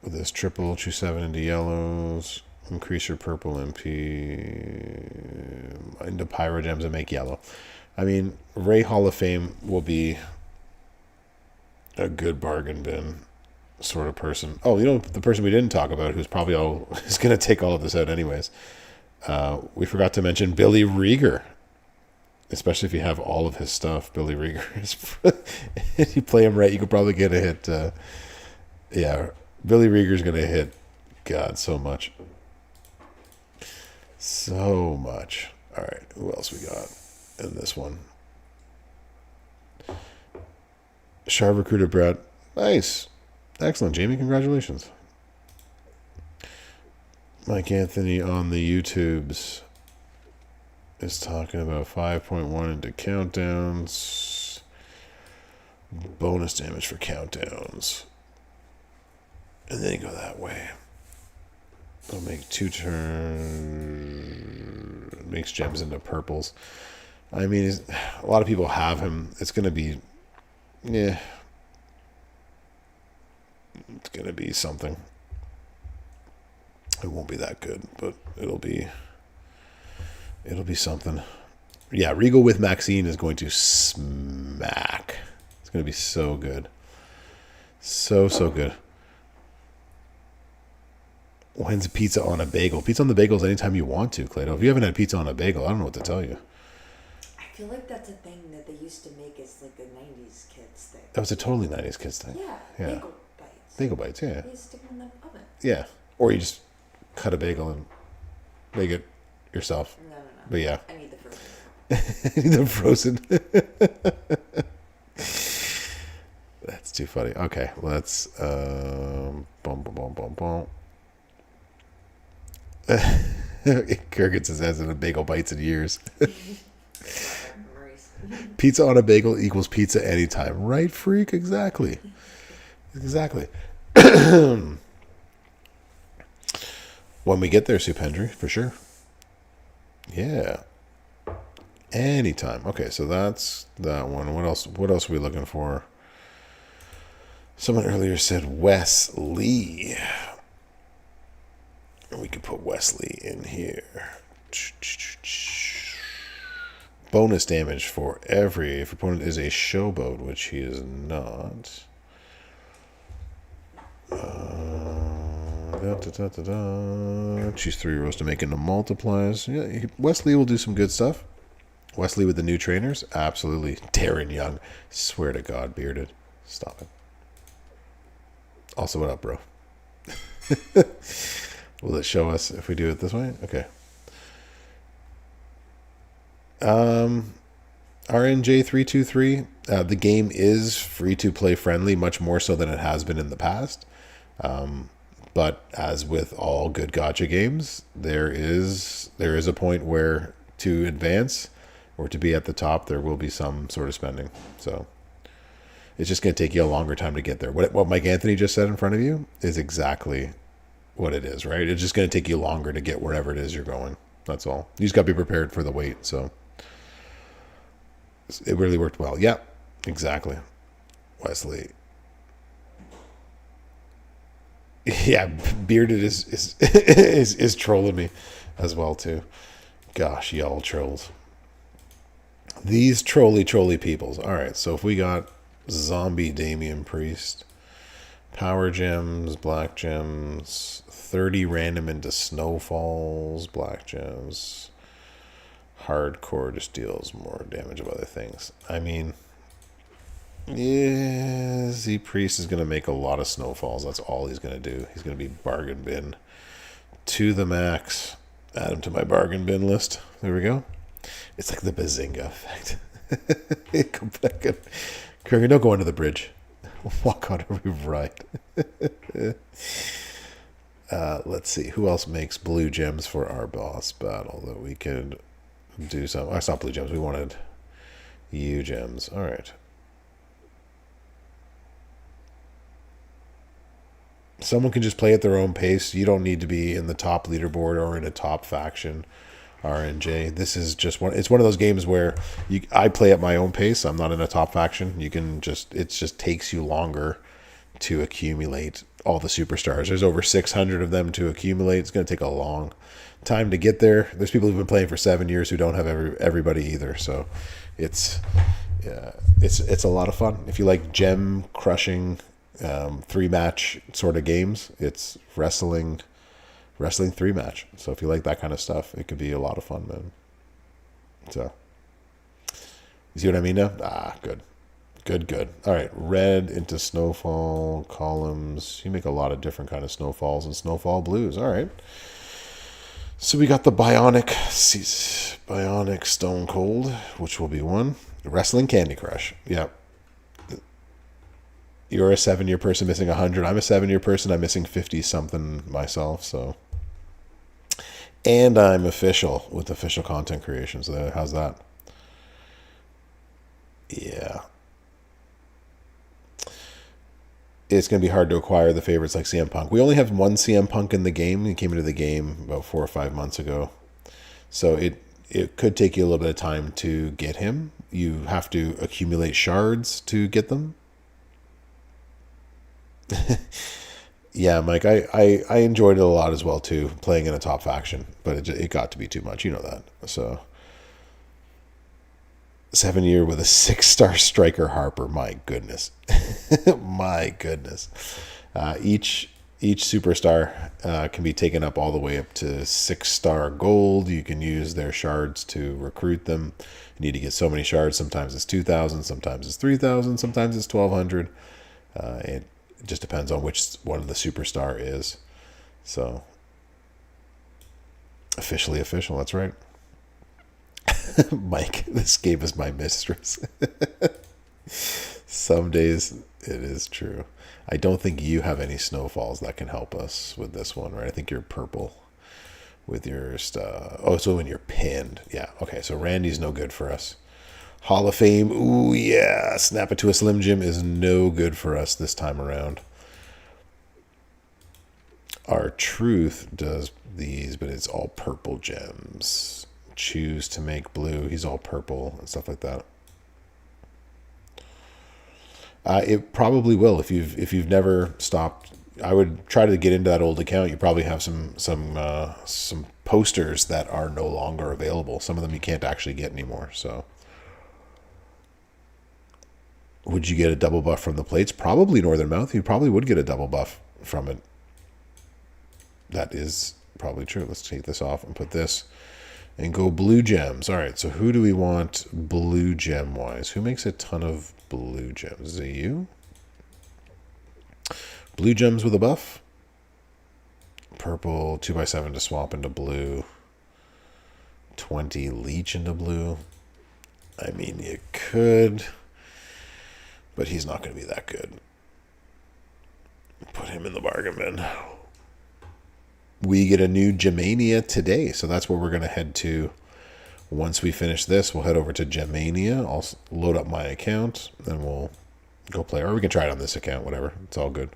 A: With this triple, choose 7 into yellows, increase your purple MP into pyro gems and make yellow. I mean, Ray Hall of Fame will be a good bargain bin sort of person. Oh, you know, the person we didn't talk about who's probably is going to take all of this out anyways. We forgot to mention Billy Rieger. Especially if you have all of his stuff, Billy Rieger. If you play him right, you could probably get a hit. Yeah, Billy Rieger's going to hit God so much. So much. All right, who else we got in this one? Sharp Recruiter Brett. Nice. Excellent, Jamie. Congratulations. Mike Anthony on the YouTubes is talking about 5.1 into countdowns. Bonus damage for countdowns. And then you go that way. I'll make 2 turns. Makes gems into purples. I mean, a lot of people have him. It's going to be... Yeah. It's going to be something. It won't be that good, but it'll be something. Yeah, Regal with Maxine is going to smack. It's going to be so good. So good. When's pizza on a bagel? Pizza on the bagel is anytime you want to, Clado. If you haven't had pizza on a bagel, I don't know what to tell you.
B: I feel like that's a thing that they used to make as like a 90s kids thing.
A: That was a totally 90s kids thing.
B: Yeah. Bagel bites.
A: Bagel bites, yeah.
B: You stick them in the oven.
A: Yeah. Or you just cut a bagel and make it yourself.
B: No.
A: But yeah.
B: I need the frozen.
A: The frozen. That's too funny. Okay, let's boom, boom, boom, boom, boom. Kurgan says hasn't a bagel bites in years. Pizza on a bagel equals pizza anytime, right, freak? Exactly. When we get there, Supendry, for sure. Yeah. Anytime. Okay, so that's that one. What else? What else are we looking for? Someone earlier said Wesley. We could put Wesley in here. Bonus damage for every if opponent is a showboat, which he is not. Choose 3 rows to make into multiplies. Yeah, Wesley will do some good stuff. Wesley with the new trainers, absolutely. Darren Young, swear to God, bearded. Stop it. Also, what up, bro? Will it show us if we do it this way? Okay. RNJ323. The game is free to play friendly, much more so than it has been in the past. But as with all good gacha games, there is a point where to advance or to be at the top, there will be some sort of spending. So it's just going to take you a longer time to get there. What Mike Anthony just said in front of you is exactly what it is, right? It's just going to take you longer to get wherever it is you're going. That's all. You just got to be prepared for the wait. So it really worked well. Yeah, exactly. Wesley. Yeah, bearded is trolling me as well too. Gosh, y'all trolls. These trolly peoples. All right, so if we got zombie Damian Priest, power gems, black gems, 30 random into snowfalls, black gems, hardcore just deals more damage of other things. I mean, yeah, Z Priest is going to make a lot of snowfalls. That's all he's going to do. He's going to be bargain bin to the max. Add him to my bargain bin list. There we go. It's like the Bazinga effect. Come back and Kurgan, don't go under the bridge. Walk on every ride. Let's see. Who else makes blue gems for our boss battle that we could do some? Oh, it's not blue gems. We wanted U gems. All right. Someone can just play at their own pace. You don't need to be in the top leaderboard or in a top faction. RNJ. This is just one. It's one of those games where I play at my own pace. I'm not in a top faction. You can just. It just takes you longer to accumulate all the superstars. There's over 600 of them to accumulate. It's going to take a long time to get there. There's people who've been playing for 7 years who don't have everybody either. So it's a lot of fun. If you like gem crushing 3-match sort of games, it's wrestling 3-match. So if you like that kind of stuff, it could be a lot of fun, man. So you see what I mean now? Good. All right, red into snowfall columns. You make a lot of different kind of snowfalls and snowfall blues. All right. So we got the bionic Stone Cold, which will be one. Wrestling Candy Crush. Yeah. You're a 7-year person missing 100. I'm a 7-year person. I'm missing 50 something myself. So. And I'm official with official content creation. So how's that? Yeah. It's going to be hard to acquire the favorites like CM Punk. We only have one CM Punk in the game. He came into the game about 4 or 5 months ago. So it could take you a little bit of time to get him. You have to accumulate shards to get them. Yeah, Mike, I enjoyed it a lot as well, too, playing in a top faction. But it got to be too much. You know that. So 7-year with a 6-star striker Harper. My goodness. My goodness. Each superstar can be taken up all the way up to 6-star gold. You can use their shards to recruit them. You need to get so many shards. Sometimes it's 2,000. Sometimes it's 3,000. Sometimes it's 1,200. It just depends on which one of the superstar is. So officially official. That's right. Mike, this game is my mistress. Some days it is true. I don't think you have any snowfalls that can help us with this one, right? I think you're purple with your stuff. Oh, so when you're pinned. Yeah, okay, so Randy's no good for us. Hall of Fame, ooh, yeah. Snap it to a Slim Jim is no good for us this time around. Our Truth does these, but it's all purple gems. Choose to make blue. He's all purple and stuff like that. It probably will if you've never stopped. I would try to get into that old account. You probably have some posters that are no longer available. Some of them you can't actually get anymore. So, would you get a double buff from the plates? Probably Northern Mouth. You probably would get a double buff from it. That is probably true. Let's take this off and put this and go blue gems. All right. So who do we want blue gem wise? Who makes a ton of blue gems? Is it you? Blue gems with a buff. Purple 2x7 to swap into blue. 20 leech into blue. I mean, you could, but he's not going to be that good. Put him in the bargain bin. We get a new Gemania today, so that's where we're going to head to. Once we finish this, we'll head over to Gemania. I'll load up my account, and we'll go play. Or we can try it on this account, whatever. It's all good.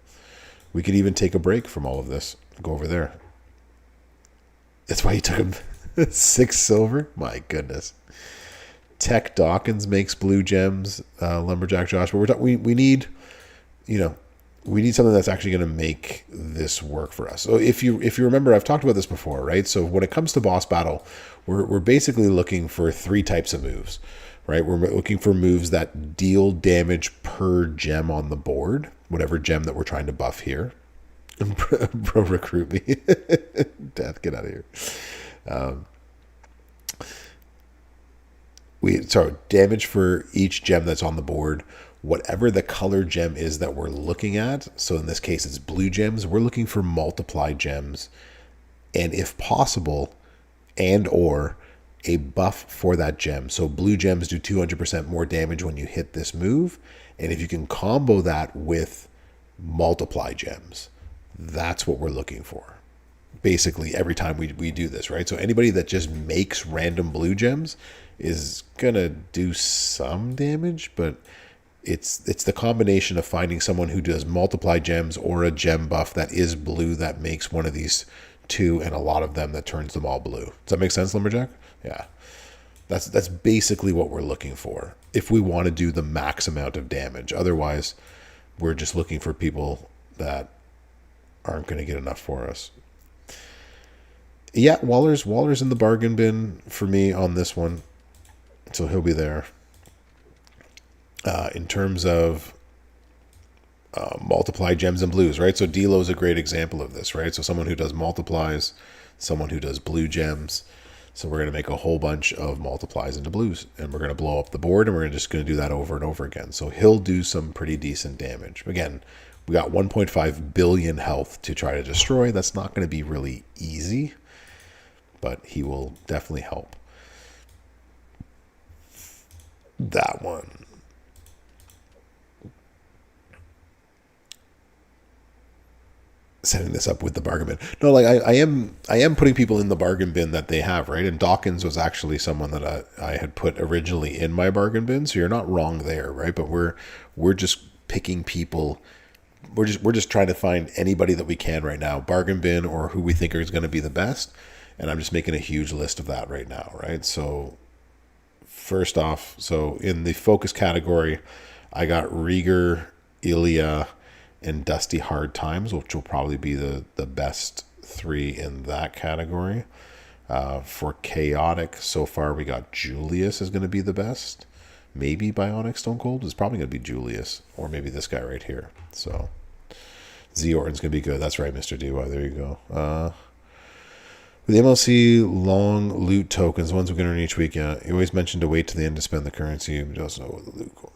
A: We could even take a break from all of this. Go over there. That's why he took him 6 silver? My goodness. Tech Dawkins makes blue gems. Lumberjack Josh. But we need, we need something that's actually going to make this work for us. So if you remember, I've talked about this before, right? So when it comes to boss battle, we're basically looking for 3 types of moves, right? We're looking for moves that deal damage per gem on the board, whatever gem that we're trying to buff here. Bro, recruit me. Death, get out of here. Damage for each gem that's on the board. Whatever the color gem is that we're looking at, so in this case it's blue gems, we're looking for multiply gems, and if possible, and or a buff for that gem. So blue gems do 200% more damage when you hit this move, and if you can combo that with multiply gems, that's what we're looking for. Basically, every time we do this, right? So anybody that just makes random blue gems is gonna do some damage, but it's the combination of finding someone who does multiply gems or a gem buff that is blue that makes one of these 2 and a lot of them that turns them all blue. Does that make sense, Lumberjack? Yeah. That's basically what we're looking for if we want to do the max amount of damage. Otherwise, we're just looking for people that aren't going to get enough for us. Yeah, Waller's in the bargain bin for me on this one. So he'll be there. In terms of multiply gems and blues, right? So Delo's a great example of this, right? So someone who does multiplies, someone who does blue gems. So we're going to make a whole bunch of multiplies into blues, and we're going to blow up the board, and we're just going to do that over and over again. So he'll do some pretty decent damage. Again, we got 1.5 billion health to try to destroy. That's not going to be really easy, but he will definitely help. That one. Setting this up with the bargain bin. No, like I am putting people in the bargain bin that they have, right? And Dawkins was actually someone that I had put originally in my bargain bin, so you're not wrong there, right? But we're just picking people. We're just trying to find anybody that we can right now, bargain bin or who we think is going to be the best. And I'm just making a huge list of that right now, right? So first off, so in the focus category, I got Rieger, Ilya, and Dusty Hard Times, which will probably be the best 3 in that category. For Chaotic, so far we got Julius is going to be the best. Maybe Bionic Stone Cold is probably going to be Julius, or maybe this guy right here. So Z Orton's going to be good. That's right, Mr. DY. There you go. With the MLC long loot tokens, the ones we can earn each week, yeah, you always mentioned to wait to the end to spend the currency. You just know what the loot coin.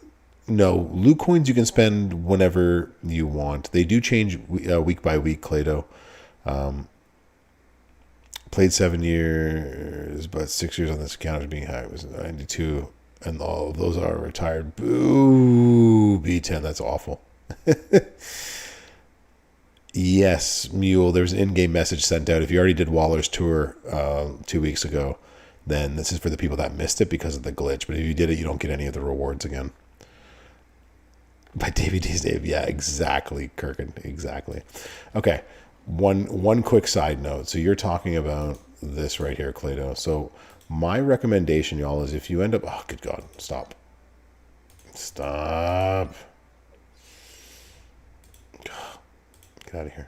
A: No, loot coins you can spend whenever you want. They do change week by week, Clado. Played 7 years, but 6 years on this account as being high. It was 92, and all of those are retired. Boo! B10, that's awful. Yes, Mule, there's an in-game message sent out. If you already did Waller's tour 2 weeks ago, then this is for the people that missed it because of the glitch. But if you did it, you don't get any of the rewards again. By Davey D's Dave. Yeah, exactly, Kirkin. Exactly. Okay, one quick side note. So you're talking about this right here, Clado. So my recommendation, y'all, is if you end up... Oh, good God. Stop. Stop. Get out of here.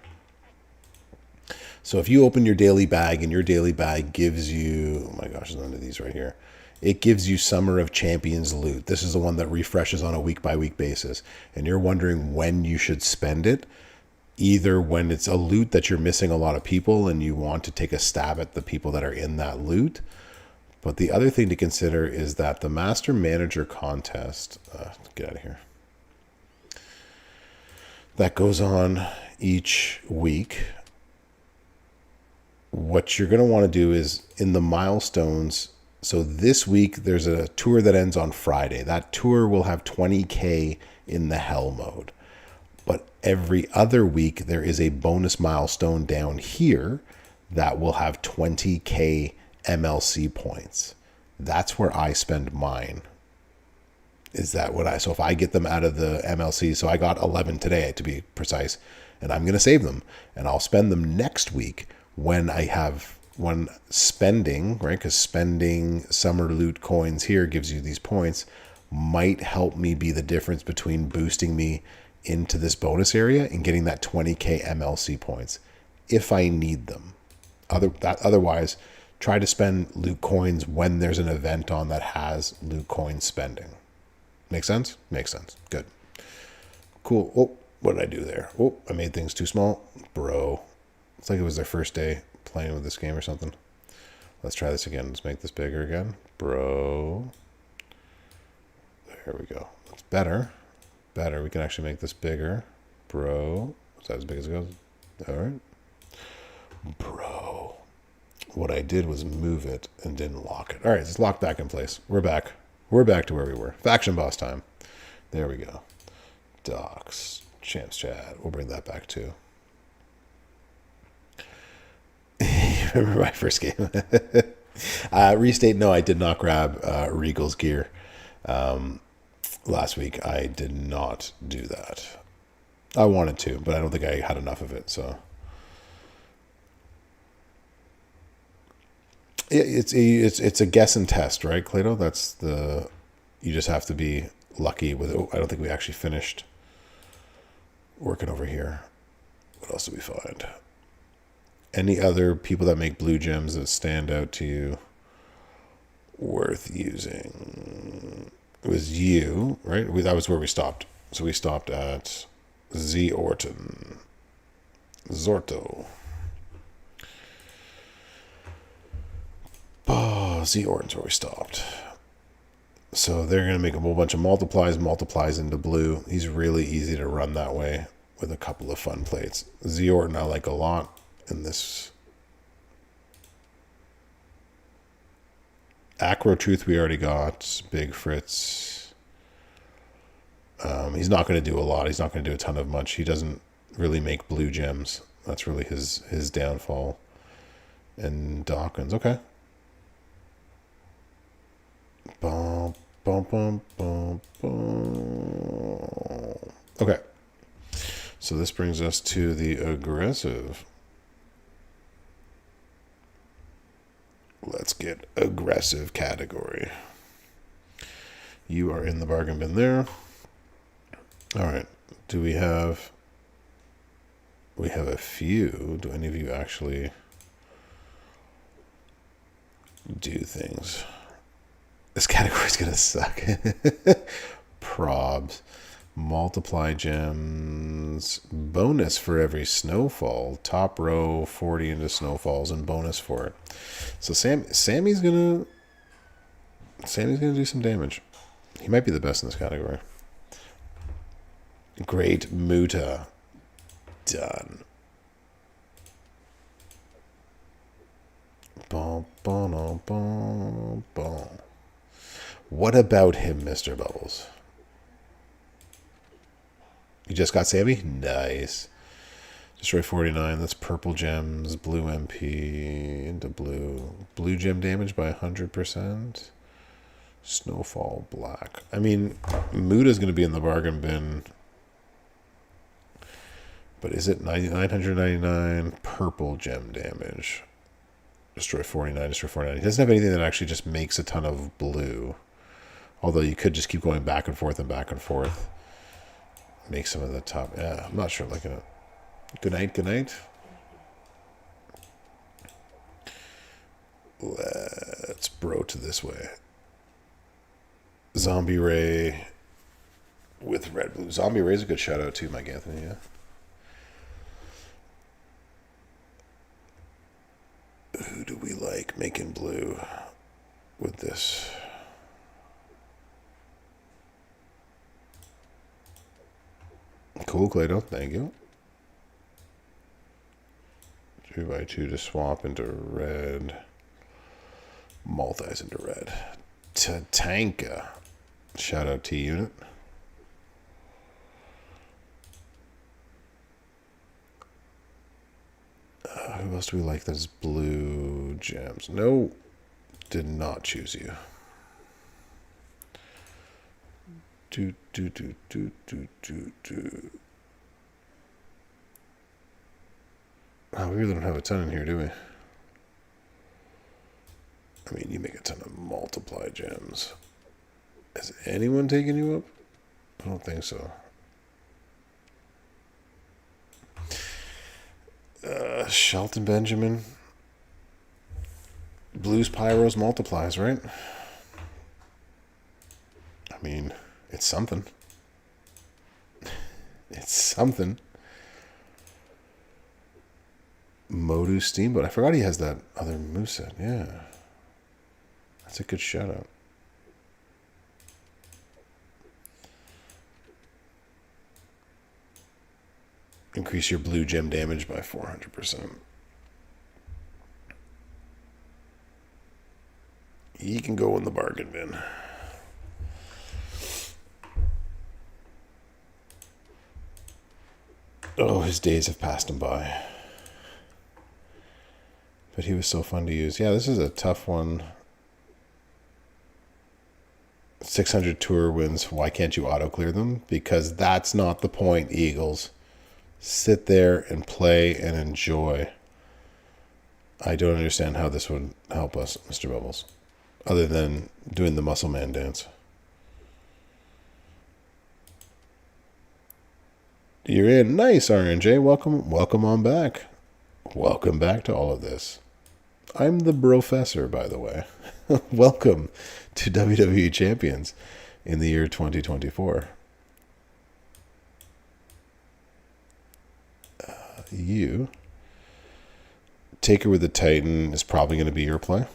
A: So if you open your daily bag and your daily bag gives you, oh my gosh, there's none of these right here. It gives you Summer of Champions loot. This is the one that refreshes on a week-by-week basis. And you're wondering when you should spend it. Either when it's a loot that you're missing a lot of people and you want to take a stab at the people that are in that loot. But the other thing to consider is that the Master Manager contest, get out of here, that goes on each week. What you're going to want to do is in the milestones. So this week there's a tour that ends on Friday. That tour will have 20K in the hell mode. But every other week there is a bonus milestone down here that will have 20K MLC points. That's where I spend mine. Is that what so if I get them out of the MLC, so I got 11 today to be precise, and I'm going to save them and I'll spend them next week when spending, right? Because spending summer loot coins here gives you these points, might help me be the difference between boosting me into this bonus area and getting that 20K MLC points if I need them. Otherwise, try to spend loot coins when there's an event on that has loot coin spending. Make sense? Makes sense. Good. Cool. Oh, what did I do there? Oh, I made things too small. Bro. It's like it was their first day playing with this game or something. Let's try this again. Let's make this bigger again. Bro. There we go. That's better. Better. We can actually make this bigger. Bro. Is that as big as it goes? All right. Bro. What I did was move it and didn't lock it. All right, it's locked back in place. We're back. We're back to where we were. Faction boss time. There we go. Docs. Champs chat. We'll bring that back too. Remember my first game? Restate, no, I did not grab Regal's gear last week. I did not do that. I wanted to, but I don't think I had enough of it, so... It's a guess and test, right, Clado? That's the... You just have to be lucky with it. Oh, I don't think we actually finished working over here. What else did we find? Any other people that make blue gems that stand out to you worth using? It was you, right? That was where we stopped. So we stopped at Z Orton. Zorto. Oh, Z Orton's where we stopped. So they're going to make a whole bunch of multiplies into blue. He's really easy to run that way with a couple of fun plates. Z Orton I like a lot in this. Acro Truth we already got. Big Fritz. He's not going to do a lot. He's not going to do a ton of much. He doesn't really make blue gems. That's really his downfall. And Dawkins, okay. Bum, bum, bum, bum, bum. Okay. So this brings us to the aggressive. Let's get aggressive category. You are in the bargain bin there. All right. Do we have... We have a few. Do any of you actually do things? This category is going to suck. Probs. Multiply gems. Bonus for every snowfall. Top row 40 into snowfalls and bonus for it. So Sammy's going to do some damage. He might be the best in this category. Great Muta. Done. Boom, boom, boom. What about him, Mr. Bubbles? You just got Sammy? Nice. Destroy 49. That's purple gems. Blue MP into blue. Blue gem damage by 100%. Snowfall black. I mean, Muda's going to be in the bargain bin. But is it 999 purple gem damage? Destroy 49, destroy 49. He doesn't have anything that actually just makes a ton of blue. Although you could just keep going back and forth and back and forth. Make some of the top. Yeah, I'm not sure looking at it. Good night, good night. Let's bro to this way. Zombie Ray with red blue. Zombie Ray's a good shout out too, Mike Anthony, yeah. Who do we like making blue with this? Cool, Clado, thank you. 2x2 to swap into red. Multis into red. Tatanka. Shout out T unit. Who else do we like that's blue gems? No, did not choose you. Do. Oh, we really don't have a ton in here, do we? I mean, you make a ton of multiply gems. Has anyone taken you up? I don't think so. Shelton Benjamin. Blues Pyros multiplies, right? I mean, it's something. It's something. Modu Steamboat. I forgot he has that other moveset. Yeah. That's a good shout out. Increase your blue gem damage by 400%. He can go in the bargain bin. Oh, his days have passed him by. But he was so fun to use. Yeah, this is a tough one. 600 tour wins. Why can't you auto clear them? Because that's not the point, Eagles. Sit there and play and enjoy. I don't understand how this would help us, Mr. Bubbles, other than doing the muscle man dance. You're in. Nice, RNJ. Welcome on back. Welcome back to all of this. I'm the Professor, by the way. Welcome to WWE Champions in the year 2024. You. Taker with the Titan is probably going to be your play.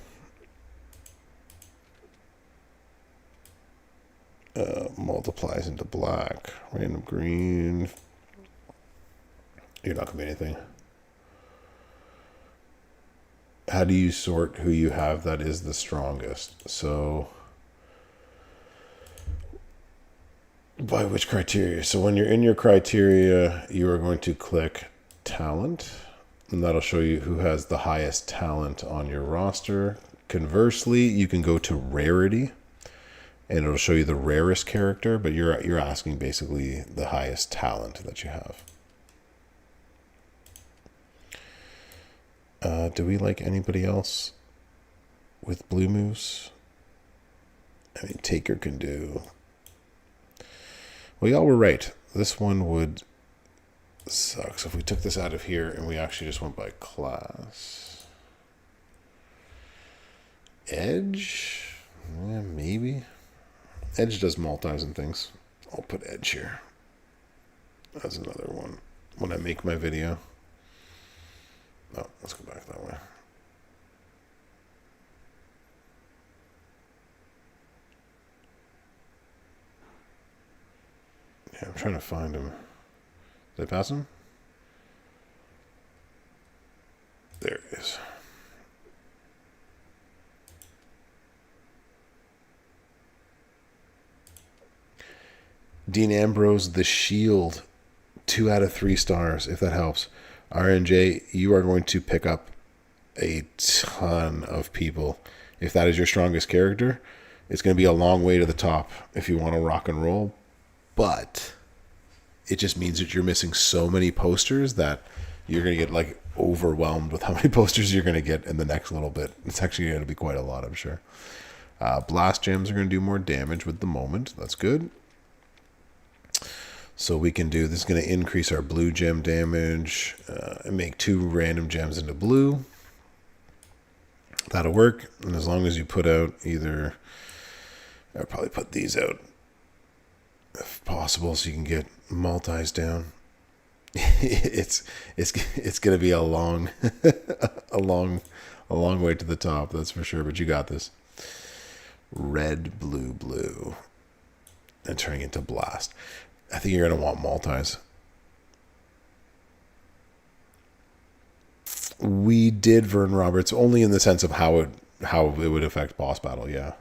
A: Multiplies into black. Random green. You're not going to be anything. How do you sort who you have that is the strongest? So, by which criteria? So when you're in your criteria, you are going to click talent, and that'll show you who has the highest talent on your roster. Conversely, you can go to rarity, and it'll show you the rarest character, but you're asking basically the highest talent that you have. Do we like anybody else with blue moves? I mean, Taker can do. Well, y'all were right. This one would suck. So if we took this out of here and we actually just went by class. Edge? Yeah, maybe. Edge does multis and things. I'll put Edge here. That's another one. When I make my video. Oh, let's go back that way. Yeah, I'm trying to find him. Did I pass him? There he is. Dean Ambrose, the Shield, 2 out of 3 stars, if that helps. RNJ, you are going to pick up a ton of people. If that is your strongest character, it's going to be a long way to the top if you want to rock and roll. But it just means that you're missing so many posters that you're going to get like overwhelmed with how many posters you're going to get in the next little bit. It's actually going to be quite a lot, I'm sure. Blast gems are going to do more damage with the moment. That's good. So we can do, this is going to increase our blue gem damage and make 2 random gems into blue. That'll work. And as long as you put out either, I'll probably put these out if possible so you can get multis down. it's going to be a long, a long way to the top. That's for sure. But you got this. Red, blue, blue, and turning into blast. I think you're going to want multis. We did Vern Roberts only in the sense of how it would affect boss battle. Yeah,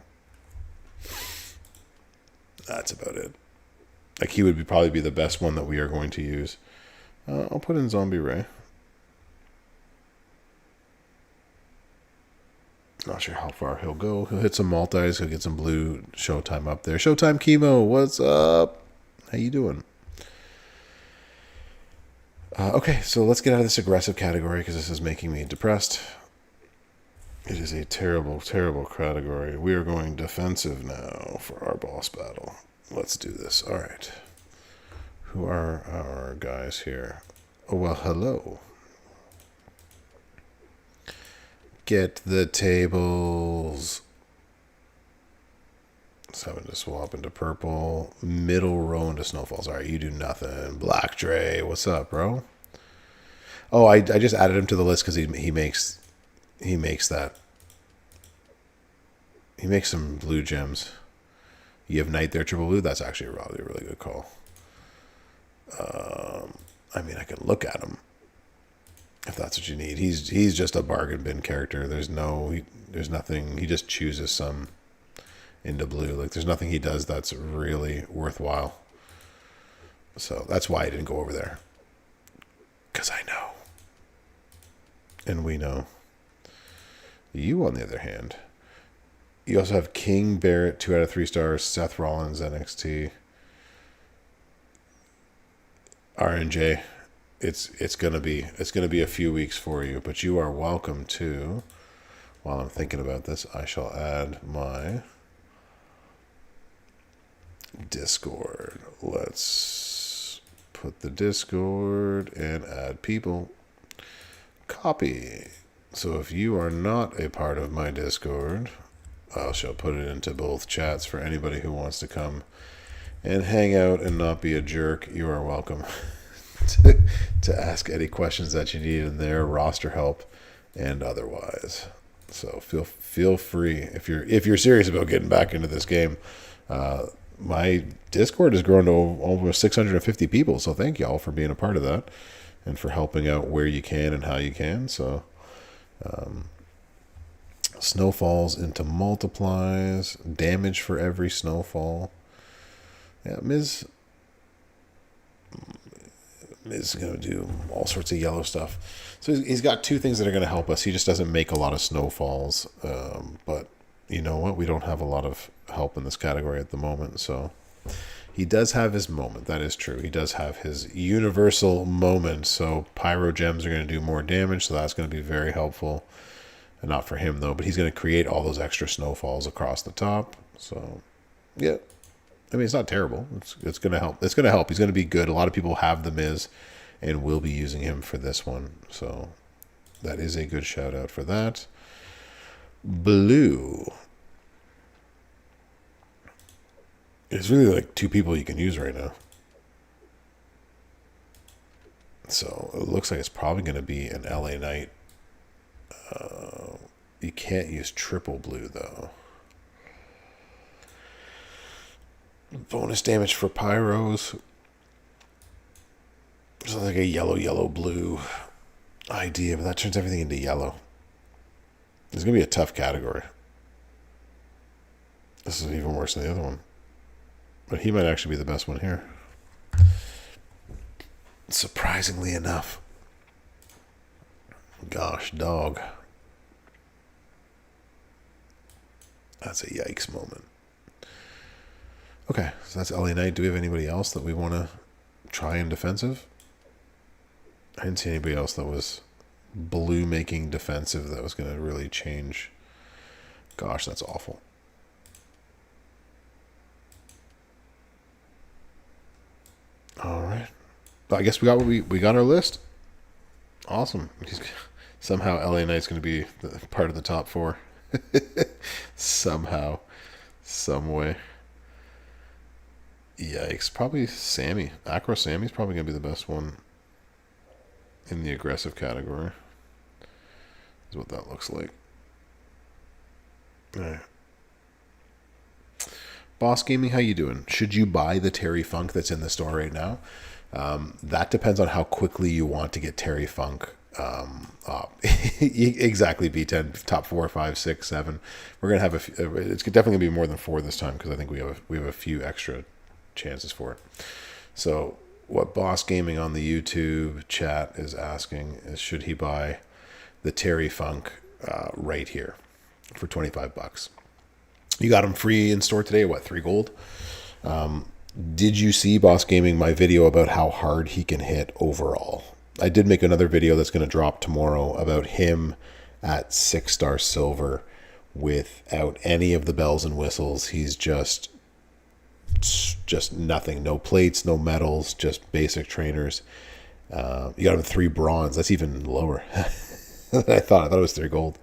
A: that's about it. Like he would probably be the best one that we are going to use. I'll put in Zombie Ray. Not sure how far he'll go. He'll hit some multis. He'll get some blue Showtime up there. Showtime Chemo, what's up? How you doing? Okay, so let's get out of this aggressive category because this is making me depressed. It is a terrible, terrible category. We are going defensive now for our boss battle. Let's do this. All right. Who are our guys here? Oh, well, hello. Get the tables. 7 to swap into purple. Middle row into snowfalls. All right, you do nothing. Black Dre, what's up, bro? Oh, I just added him to the list because he makes that. He makes some blue gems. You have Knight there, triple blue. That's actually a really good call. I mean, I can look at him if that's what you need. He's just a bargain bin character. There's nothing. He just chooses some into blue. Like there's nothing he does that's really worthwhile. So that's why I didn't go over there. Because I know. And we know. You, on the other hand, you also have King Barrett, 2 out of 3 stars, Seth Rollins, NXT. RNJ. It's gonna be a few weeks for you, but you are welcome to. While I'm thinking about this, I shall add my Discord. Let's put the Discord and add people. Copy. So if you are not a part of my Discord, I shall put it into both chats for anybody who wants to come and hang out and not be a jerk. You are welcome to ask any questions that you need in there, roster help and otherwise. So feel free if you're serious about getting back into this game. My Discord has grown to almost 650 people, so thank y'all for being a part of that and for helping out where you can and how you can. So snowfalls into multiplies, damage for every snowfall. Yeah, Miz is going to do all sorts of yellow stuff. So he's got 2 things that are going to help us. He just doesn't make a lot of snowfalls. But you know what? We don't have a lot of help in this category at the moment. So he does have his moment. That is true. He does have his universal moment. So pyro gems are going to do more damage. So that's going to be very helpful. And not for him, though. But he's going to create all those extra snowfalls across the top. So, yeah. I mean, it's not terrible. It's going to help. It's going to help. He's going to be good. A lot of people have the Miz and will be using him for this one. So that is a good shout out for that. Blue. There's really like 2 people you can use right now. So it looks like it's probably going to be an LA Knight. You can't use triple blue, though. Bonus damage for pyros. There's like a yellow, blue idea, but that turns everything into yellow. It's going to be a tough category. This is even worse than the other one. But he might actually be the best one here. Surprisingly enough. Gosh, dog. That's a yikes moment. Okay, so that's LA Knight. Do we have anybody else that we want to try in defensive? I didn't see anybody else that was blue making defensive that was going to really change. Gosh, that's awful. All right. I guess we got what we got our list. Awesome. Somehow LA Knight's going to be part of the top 4. Somehow, some way. Yikes. Probably Sammy. Acro Sammy's probably going to be the best one in the aggressive category. Is what that looks like. All right. Boss Gaming, how you doing? Should you buy the Terry Funk that's in the store right now? That depends on how quickly you want to get Terry Funk up. Exactly, B10, top 4, 5, 6, 7. We're gonna have it's definitely gonna be more than 4 this time because I think we have a few extra chances for it. So what Boss Gaming on the YouTube chat is asking is, should he buy the Terry Funk right here for $25? You got them free in store today. What, 3 gold? Did you see, Boss Gaming, my video about how hard he can hit overall? I did make another video that's going to drop tomorrow about him at 6-star silver without any of the bells and whistles. He's just nothing. No plates, no medals, just basic trainers. You got him 3 bronze. That's even lower than I thought. I thought it was 3 gold.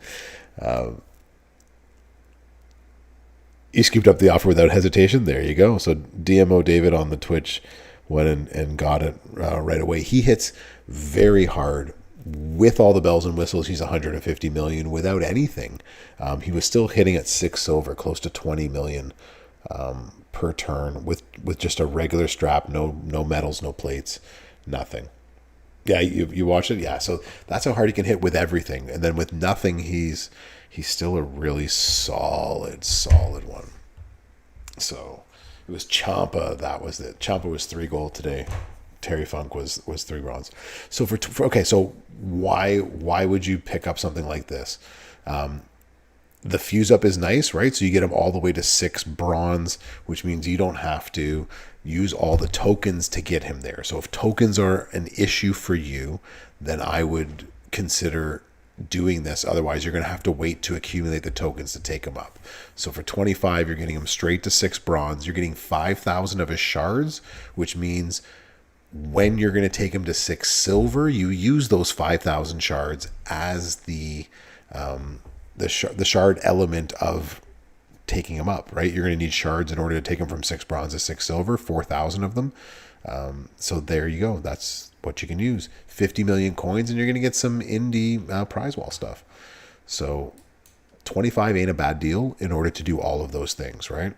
A: You scooped up the offer without hesitation. There you go. So DMO David on the Twitch went and got it right away. He hits very hard with all the bells and whistles. He's 150 million without anything. He was still hitting at 6 silver, close to 20 million per turn with just a regular strap, no medals, no plates, nothing. Yeah, you watched it. Yeah, so that's how hard he can hit with everything, and then with nothing, he's still a really solid one. So it was Champa. That was it. Champa was 3 gold today. Terry Funk was 3 bronze. So okay, so why would you pick up something like this? The fuse up is nice, right? So you get him all the way to 6 bronze, which means you don't have to use all the tokens to get him there. So if tokens are an issue for you, then I would consider doing this. Otherwise, you're going to have to wait to accumulate the tokens to take him up. So for 25, you're getting him straight to 6 bronze. You're getting 5,000 of his shards, which means when you're going to take him to 6 silver, you use those 5,000 shards as the shard element of taking him up, right? You're going to need shards in order to take him from 6 bronze to 6 silver, 4,000 of them. So there you go. That's what you can use. 50 million coins, and you're going to get some indie prize wall stuff. So 25 ain't a bad deal in order to do all of those things, right?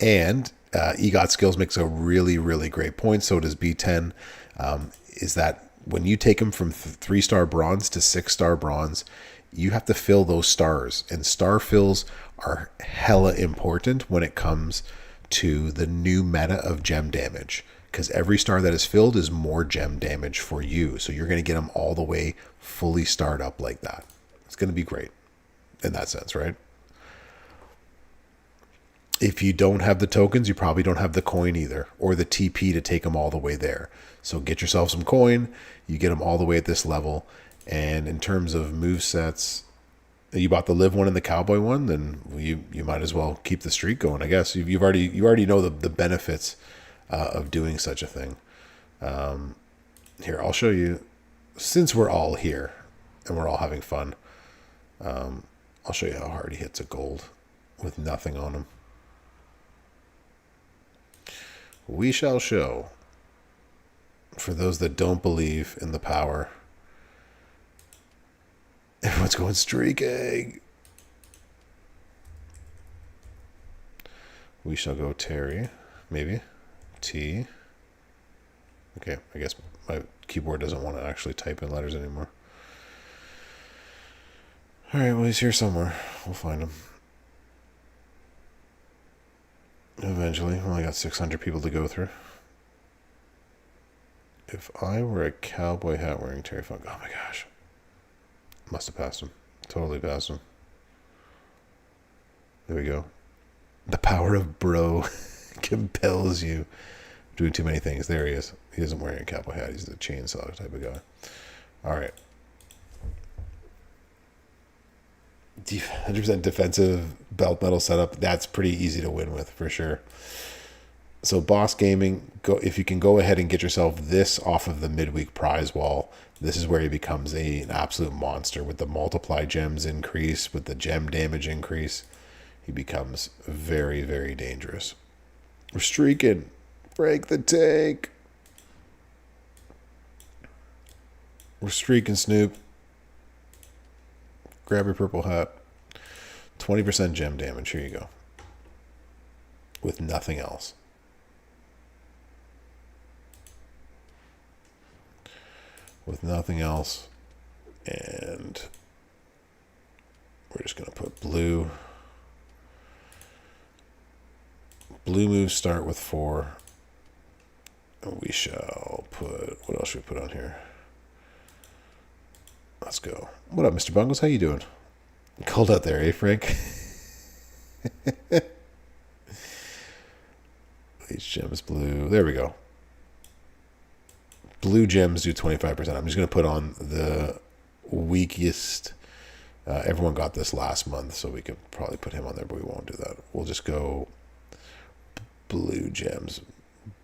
A: And EGOT Skills makes a really, really great point. So does B10. Is that when you take him from 3-star bronze to 6-star bronze, you have to fill those stars. And star fills are hella important when it comes to the new meta of gem damage, because every star that is filled is more gem damage for you. So you're going to get them all the way fully starred up like that. It's going to be great in that sense, right? If you don't have the tokens, you probably don't have the coin either, or the TP to take them all the way there. So get yourself some coin, you get them all the way at this level. And in terms of movesets, you bought the live one and the cowboy one, then you might as well keep the streak going, I guess. You already know the benefits of doing such a thing. Here, I'll show you, since we're all here and we're all having fun, I'll show you how hard he hits a gold with nothing on him. We shall show. For those that don't believe in the power, everyone's going streaking. We shall go Terry, maybe. T. Okay, I guess my keyboard doesn't want to actually type in letters anymore. All right, well, he's here somewhere. We'll find him. Eventually. Only got 600 people to go through. If I were a cowboy hat wearing Terry Funk, oh my gosh. Must have passed him. Totally passed him. There we go. The power of bro compels you. Doing too many things. There he is. He isn't wearing a cowboy hat. He's the chainsaw type of guy. All right. 100% defensive belt metal setup. That's pretty easy to win with for sure. So Boss Gaming, if you can go ahead and get yourself this off of the midweek prize wall, this is where he becomes an absolute monster with the multiply gems increase, with the gem damage increase. He becomes very, very dangerous. We're streaking. Break the tank. We're streaking, Snoop. Grab your purple hat. 20% gem damage. Here you go. With nothing else. With nothing else. And we're just going to put blue. Blue moves start with 4. And we shall put... What else should we put on here? Let's go. What up, Mr. Bungles? How you doing? Cold out there, eh, Frank? These gems blue. There we go. Blue gems do 25%. I'm just going to put on the weakest. Everyone got this last month, so we could probably put him on there, but we won't do that. We'll just go blue gems.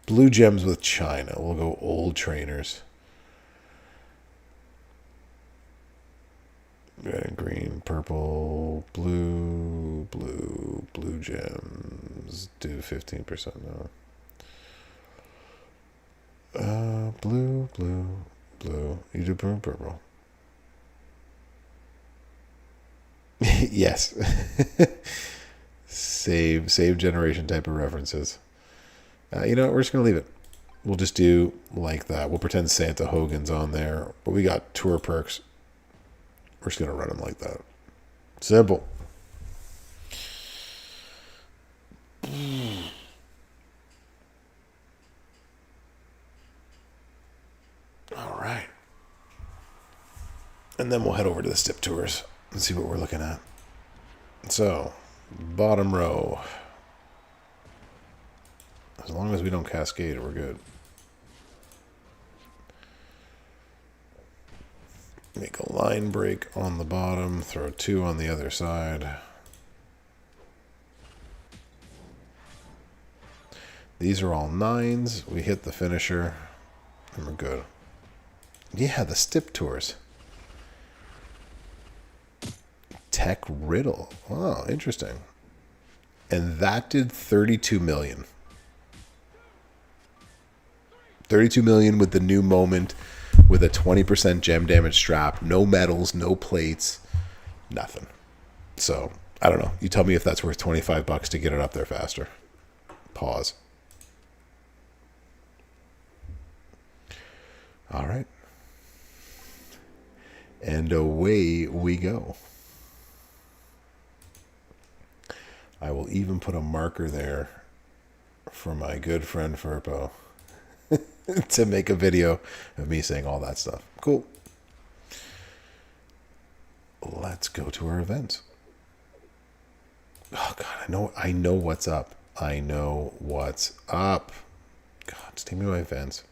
A: Blue gems with China. We'll go old trainers. Red and green, purple, blue, blue gems. Do 15% now. Blue. You do purple. Yes. Save generation type of references. You know what? We're just going to leave it. We'll just do like that. We'll pretend Santa Hogan's on there. But we got tour perks. We're just going to run them like that. Simple. All right. And then we'll head over to the stip tours and see what we're looking at. So, bottom row. As long as we don't cascade, we're good. Make a line break on the bottom, throw 2 on the other side. These are all 9s. We hit the finisher, and we're good. Yeah, the stip tours. Tech Riddle. Oh, interesting. And that did 32 million. 32 million with the new moment, with a 20% gem damage strap, no medals, no plates, nothing. So, I don't know. You tell me if that's worth $25 to get it up there faster. Pause. All right. And away we go. I will even put a marker there for my good friend Furpo to make a video of me saying all that stuff. Cool. Let's go to our events. Oh God, I know what's up. I know what's up. God, just take me to my events.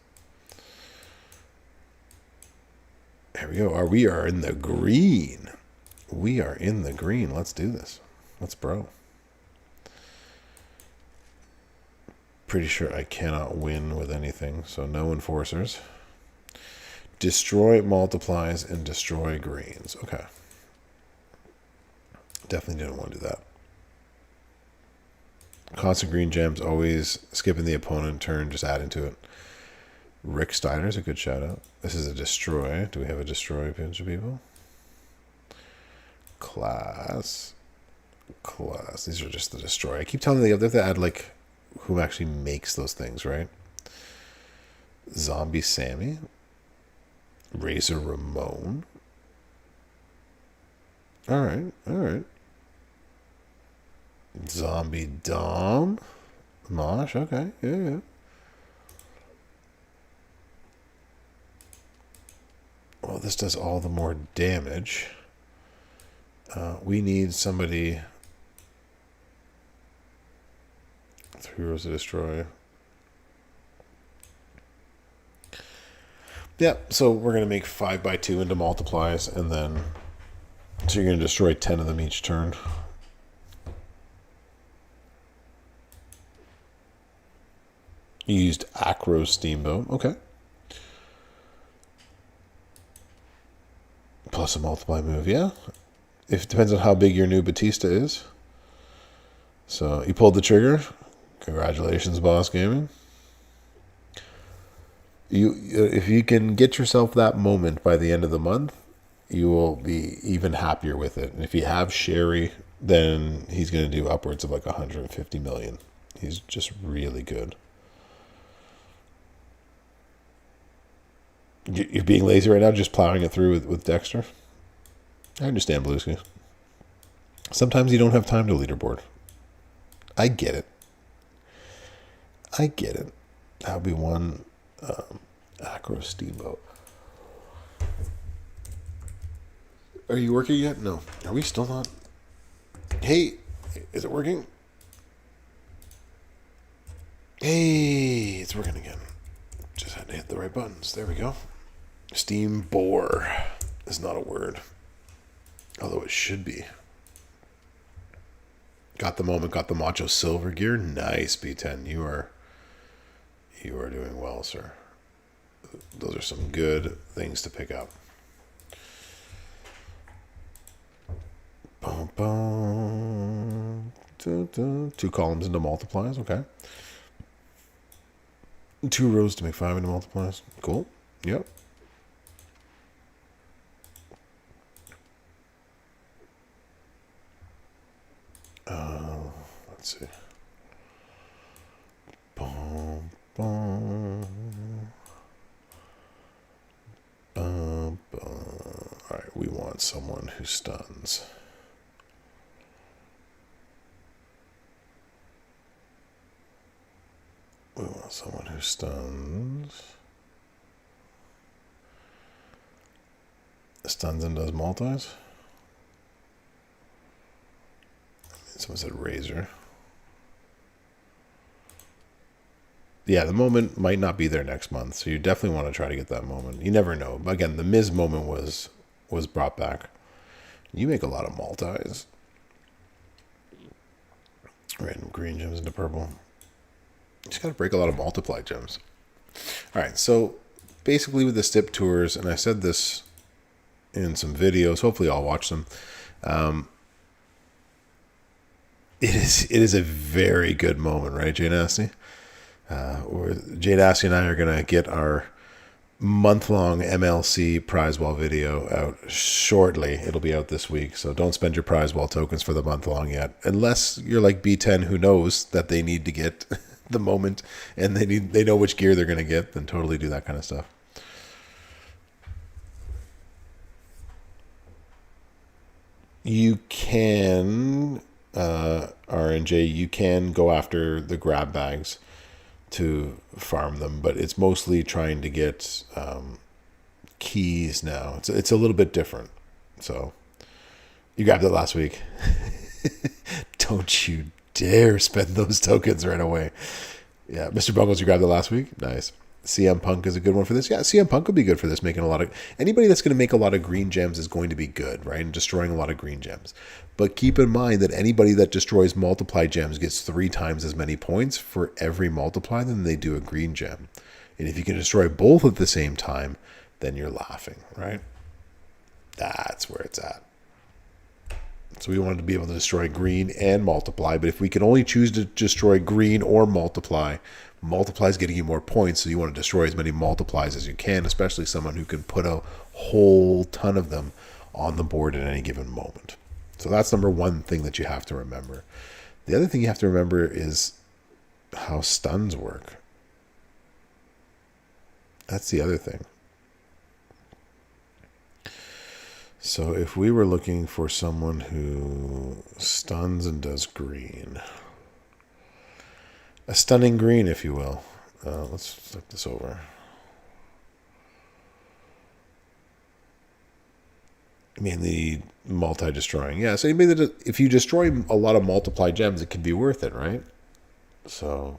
A: There we go. We are in the green. We are in the green. Let's do this. Let's bro. Pretty sure I cannot win with anything, so no enforcers. Destroy multiplies and destroy greens. Okay. Definitely didn't want to do that. Constant green gems, always skipping the opponent turn, just adding to it. Rick Steiner's a good shout out. This is a destroy. Do we have a destroy pinch of people? Class. These are just the destroy. I keep telling them they have to add like who actually makes those things, right? Zombie Sammy. Razor Ramon. All right. Zombie Dom. Mosh, okay. Yeah, yeah. Well, this does all the more damage. We need somebody. 3 rows to destroy. Yeah, so we're going to make 5x2 into multiplies, and then. So you're going to destroy 10 of them each turn. You used Acro Steamboat. Okay. Plus a multiply move, yeah. If it depends on how big your new Batista is. So you pulled the trigger. Congratulations, Boss Gaming. If you can get yourself that moment by the end of the month, you will be even happier with it. And if you have Sherry, then he's going to do upwards of like 150 million. He's just really good. You're being lazy right now, just plowing it through with Dexter. I understand, Bluesky. Sometimes you don't have time to leaderboard. I get it. I get it. That would be one Acro Steamboat. Are you working yet? No. Are we still not? Hey, is it working? Hey, it's working again. Just had to hit the right buttons. There we go. Steam bore is not a word, although it should be. Got the moment, got the Macho Silver gear. Nice, B10. You are doing well, sir. Those are some good things to pick up. Boom, boom. 2 columns into multiplies. Okay. 2 rows to make 5 into multiplies. Cool. Yep. Let's see. Boom, boom. Boom, boom. All right, we want someone who stuns. We want someone who stuns. Stuns and does multis. Someone said Razor. Yeah, the moment might not be there next month, so you definitely want to try to get that moment. You never know. Again, the Miz moment was brought back. You make a lot of multis. Random green gems into purple. You just got to break a lot of multiply gems. All right, so basically with the stip tours, and I said this in some videos, hopefully I'll watch them. It is a very good moment, right, Jay Nasty? Jay Nasty and I are going to get our month-long MLC prize ball video out shortly. It'll be out this week, so don't spend your prize ball tokens for the month-long yet. Unless you're like B10 who knows that they need to get the moment and they know which gear they're going to get, then totally do that kind of stuff. You can... RNJ, you can go after the grab bags to farm them, but it's mostly trying to get keys now. It's a little bit different. So you grabbed it last week. Don't you dare spend those tokens right away. Yeah, Mr. Bungles, you grabbed it last week. Nice. CM Punk is a good one for this. Yeah, CM Punk will be good for this, making a lot of... Anybody that's going to make a lot of green gems is going to be good, right? And destroying a lot of green gems. But keep in mind that anybody that destroys multiply gems gets 3 times as many points for every multiply than they do a green gem. And if you can destroy both at the same time, then you're laughing, right? That's where it's at. So we wanted to be able to destroy green and multiply, but if we can only choose to destroy green or multiply, multiply is getting you more points, so you want to destroy as many multiplies as you can, especially someone who can put a whole ton of them on the board at any given moment. So that's number one thing that you have to remember. The other thing you have to remember is how stuns work. That's the other thing. So if we were looking for someone who stuns and does green, A stunning green, if you will. Let's flip this over. Mainly multi-destroying. Yeah, so if you destroy a lot of multiply gems, it can be worth it, right? So,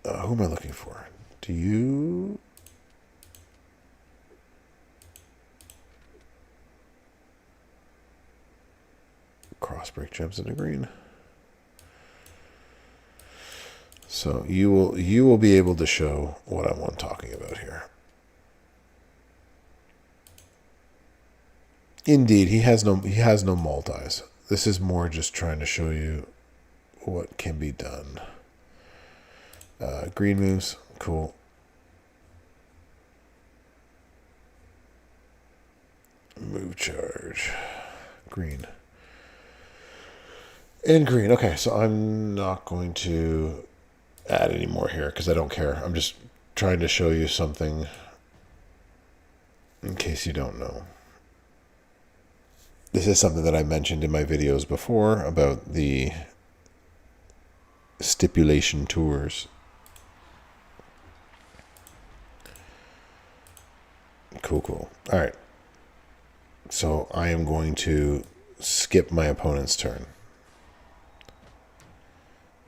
A: who am I looking for? Do you... Crossbreak gems into green. So you will be able to show what I'm talking about here. Indeed, he has no multis. This is more just trying to show you what can be done. Green moves, cool. Move charge, green. And green. Okay, so I'm not going to add any more here because I don't care. I'm just trying to show you something in case you don't know. This is something that I mentioned in my videos before about the stipulation tours. Cool. All right. So I am going to skip my opponent's turn.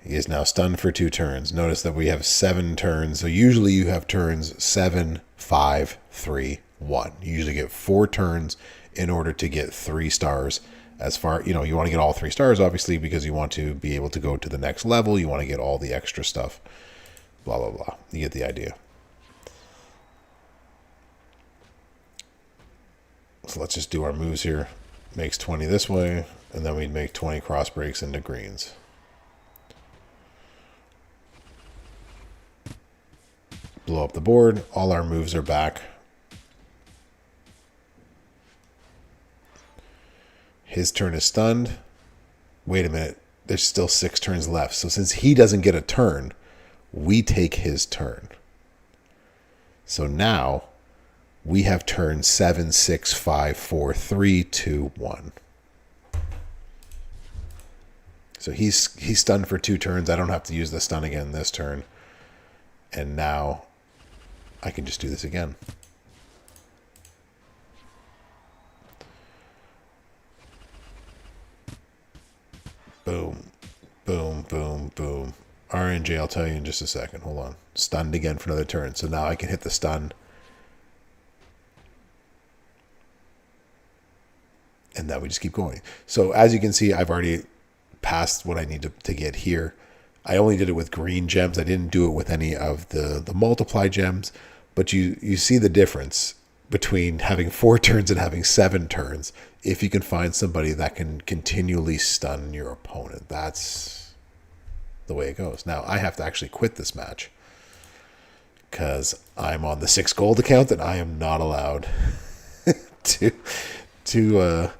A: He is now stunned for 2 turns. Notice that we have 7 turns. So usually you have turns 7, 5, 3, 1. You usually get 4 turns in order to get 3 stars. As far, you want to get all 3 stars, obviously, because you want to be able to go to the next level. You want to get all the extra stuff. Blah, blah, blah. You get the idea. So let's just do our moves here. Makes 20 this way, and then we'd make 20 cross breaks into greens. Blow up the board. All our moves are back. His turn is stunned. Wait a minute. There's still 6 turns left. So since he doesn't get a turn, we take his turn. So now we have turn 7, 6, 5, 4, 3, 2, 1. So he's stunned for 2 turns. I don't have to use the stun again this turn. And now I can just do this again. Boom, boom, boom, boom. RNG, I'll tell you in just a second. Hold on. Stunned again for another turn. So now I can hit the stun. And then we just keep going. So as you can see, I've already passed what I need to get here. I only did it with green gems. I didn't do it with any of the multiply gems. But you see the difference between having 4 turns and having 7 turns. If you can find somebody that can continually stun your opponent, that's the way it goes. Now, I have to actually quit this match because I'm on the 6 gold account and I am not allowed to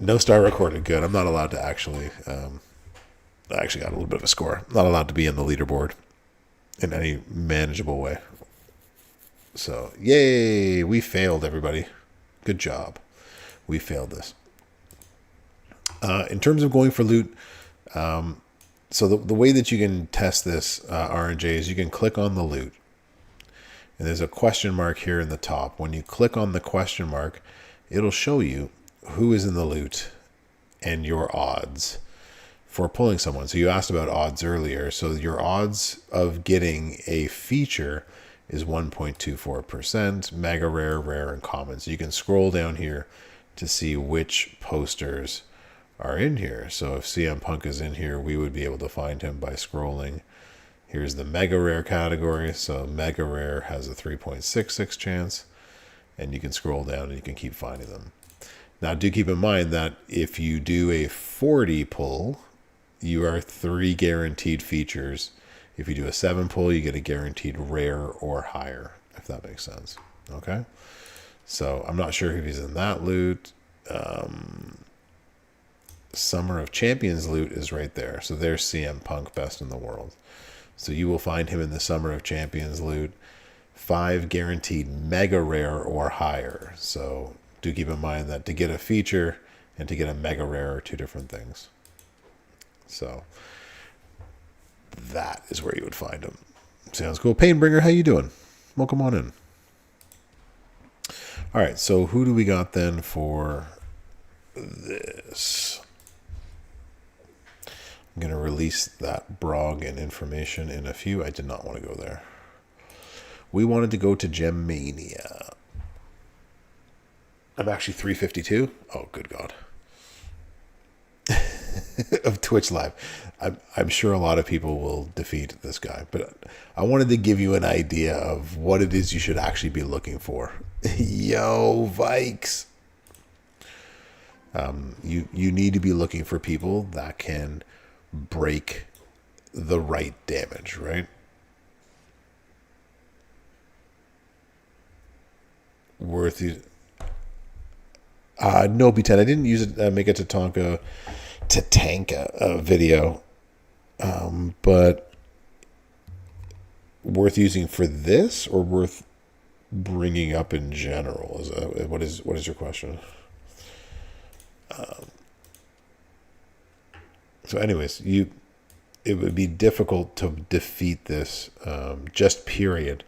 A: no star recorded. Good. I'm not allowed to actually, I actually got a little bit of a score. I'm not allowed to be in the leaderboard in any manageable way. So, yay, we failed, everybody. Good job. We failed this. In terms of going for loot, so the way that you can test this RNJ is you can click on the loot. And there's a question mark here in the top. When you click on the question mark, it'll show you who is in the loot and your odds for pulling someone. So you asked about odds earlier. So your odds of getting a feature is 1.24%, mega rare, rare, and common. So you can scroll down here to see which posters are in here. So if CM Punk is in here, we would be able to find him by scrolling. Here's the mega rare category. So mega rare has a 3.66 chance, and you can scroll down and you can keep finding them. Now do keep in mind that if you do a 40 pull, you are 3 guaranteed features. If you do a 7 pull, you get a guaranteed rare or higher, if that makes sense. Okay? So I'm not sure if he's in that loot. Summer of Champions loot is right there. So there's CM Punk, best in the world. So you will find him in the Summer of Champions loot. 5 guaranteed mega rare or higher. So do keep in mind that to get a feature and to get a mega rare are 2 different things. So that is where you would find him. Sounds cool. Painbringer, how you doing? Welcome on in. All right, so who do we got then for this? I'm going to release that brog and information in a few. I did not want to go there. We wanted to go to Gem Mania. I'm actually 352. Oh, good God. Of Twitch Live. I'm sure a lot of people will defeat this guy, but I wanted to give you an idea of what it is you should actually be looking for. Yo, Vikes. You need to be looking for people that can break the right damage, right? Worth you. No, B10. I didn't use it. Make it to tank a video, but worth using for this or worth bringing up in general? What is your question? So, anyways, it would be difficult to defeat this. Just period.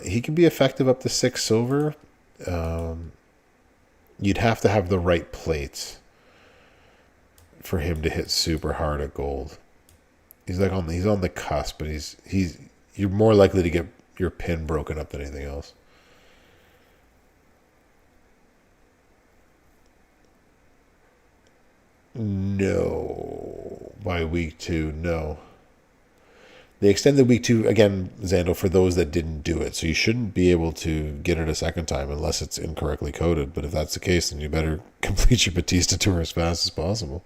A: He can be effective up to 6 silver. You'd have to have the right plates for him to hit super hard at gold. He's on the cusp, but you're more likely to get your pin broken up than anything else. No, by week 2, no. They extended week 2 again, Zando, for those that didn't do it. So you shouldn't be able to get it a second time unless it's incorrectly coded. But if that's the case, then you better complete your Batista tour as fast as possible.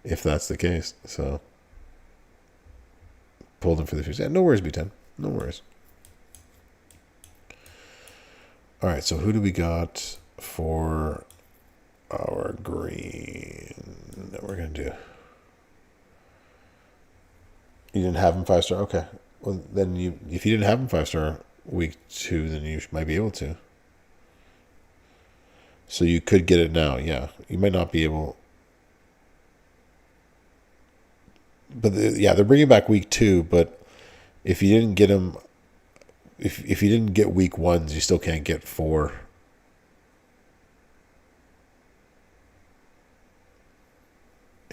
A: If that's the case, so pulled him for the future. Yeah, no worries, B10. No worries. All right, so who do we got for our green that we're going to do? You didn't have him 5-star? Okay. Well, then if you didn't have him 5-star week 2, then you might be able to. So you could get it now, yeah. You might not be able. But they're bringing back week 2, but if you didn't get him, if you didn't get week 1s, you still can't get 4.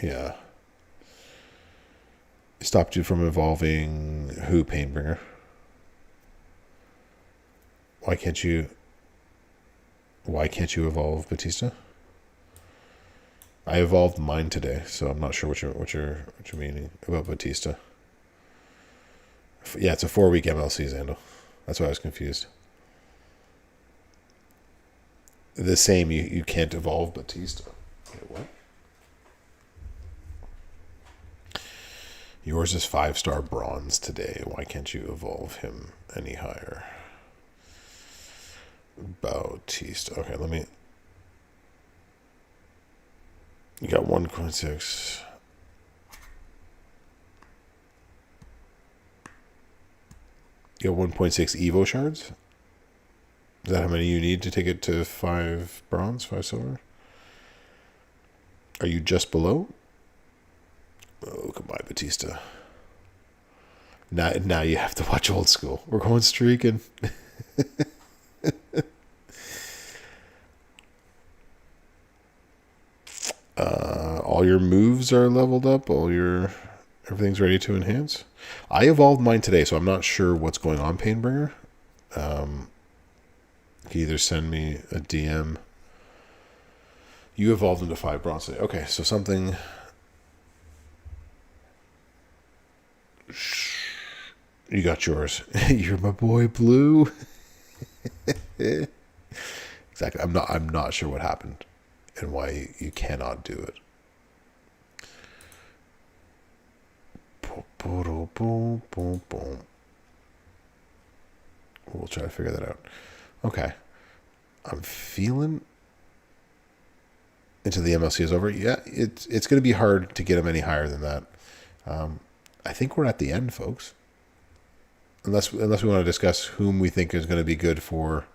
A: Yeah. Stopped you from evolving who, Painbringer? Why can't you evolve Batista? I evolved mine today, so I'm not sure what you're meaning about Batista. Yeah, it's a 4-week MLC, Zando. That's why I was confused. The same, you can't evolve Batista. Wait, what? Yours is 5-star bronze today. Why can't you evolve him any higher? Bautista. Okay, let me. You got 1.6. You got 1.6 Evo shards? Is that how many you need to take it to 5 bronze, 5 silver? Are you just below? Oh, goodbye, Batista. Now you have to watch old school. We're going streaking. All your moves are leveled up. Everything's ready to enhance. I evolved mine today, so I'm not sure what's going on, Painbringer. You can either send me a DM. You evolved into 5 bronze today. Okay, so something. You got yours. You're my boy, Blue. Exactly. I'm not sure what happened and why you cannot do it. We'll try to figure that out. Okay. I'm feeling until the MLC is over. Yeah, it's going to be hard to get them any higher than that. I think we're at the end, folks. Unless we want to discuss whom we think is going to be good for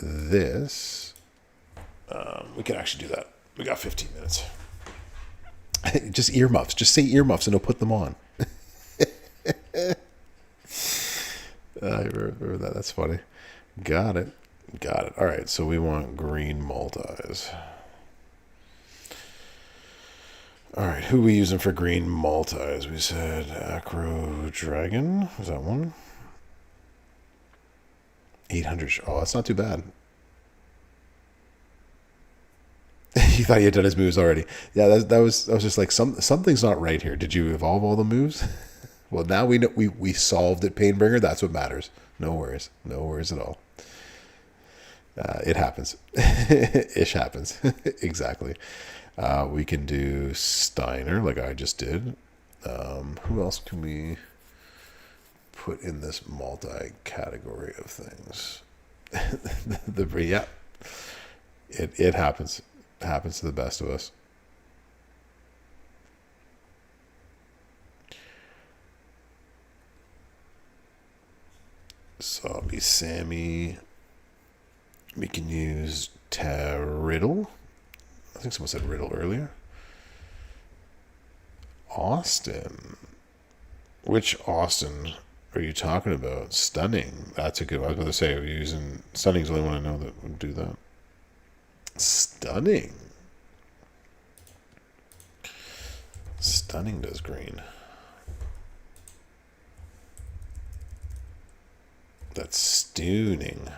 A: this. We can actually do that. We got 15 minutes. Just earmuffs. Just say earmuffs and he'll put them on. I remember that. That's funny. Got it. Got it. All right. So we want green multis. All right. Who are we using for green multis? We said Acro Dragon. Was that one? 800. Oh, that's not too bad. He thought he had done his moves already. Yeah, that was just like something's not right here. Did you evolve all the moves? Well, now we know we solved it, Painbringer. That's what matters. No worries. No worries at all. It happens. Ish happens. Exactly. We can do Steiner like I just did. Who else can we put in this multi-category of things? Yeah. It happens. It happens to the best of us. Zombie Sammy. We can use Riddle. I think someone said Riddle earlier. Austin. Which Austin are you talking about? Stunning. That's a good one. I was going to say, we're using Stunning's the only one I know that would do that. Stunning. Stunning does green. That's stooning.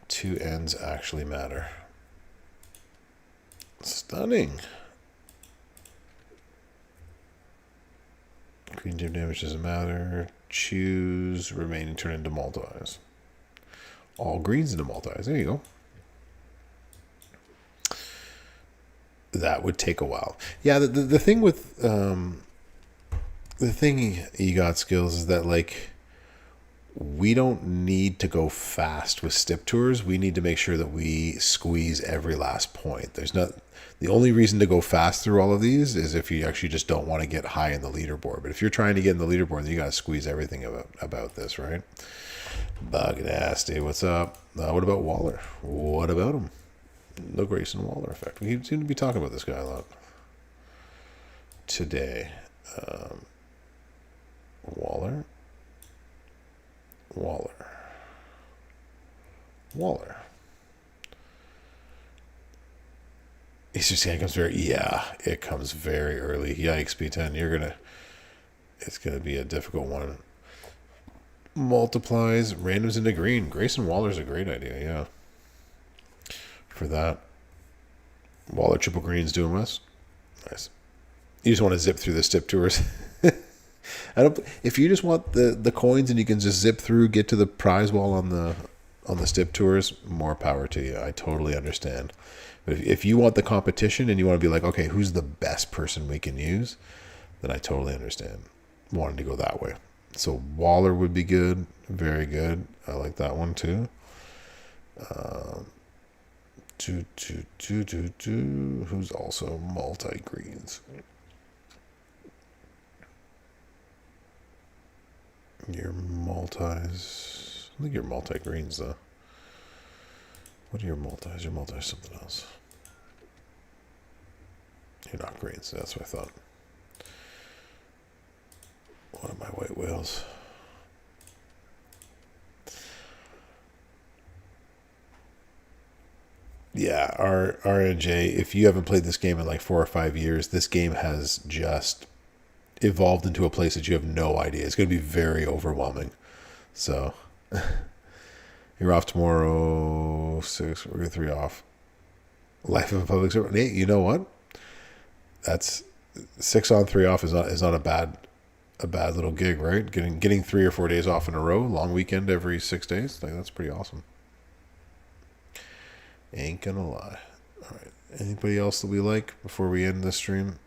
A: Two ends actually matter. Stunning. Green gym damage doesn't matter. Choose remaining turn into multis. All greens into multis. There you go. That would take a while. Yeah, the thing with the thing EGOT skills is that like we don't need to go fast with stip tours. We need to make sure that we squeeze every last point. There's not the only reason to go fast through all of these is if you actually just don't want to get high in the leaderboard. But if you're trying to get in the leaderboard, then you got to squeeze everything about this, right? Bug nasty. What's up? What about Waller? What about him? The Grayson Waller effect. We seem to be talking about this guy a lot today. Waller. Easter Scan comes it comes very early. Yikes, B10, it's gonna be a difficult one. Multiplies randoms into green. Grayson Waller's a great idea, yeah. For that. Waller triple green's doing us. Nice. You just want to zip through the stip tours. If you just want the coins and you can just zip through, get to the prize wall on the stip tours, more power to you. I totally understand. But if you want the competition and you want to be like, okay, who's the best person we can use, then I totally understand wanting to go that way. So Waller would be good, very good. I like that one too. Who's also multi greens? Your multis. I think you're multi greens though. What are your multis? Your multis something else. You're not greens. So that's what I thought. What are my white whales? Yeah, RNJ, if you haven't played this game in like 4 or 5 years, this game has just evolved into a place that you have no idea. It's going to be very overwhelming. So, you're off tomorrow, 6, we're 3 off. Life of a public servant. Hey, you know what? That's 6 on, 3 off is not a bad little gig, right? Getting 3 or 4 days off in a row, long weekend every 6 days, like that's pretty awesome. Ain't gonna lie. All right. Anybody else that we like before we end this stream?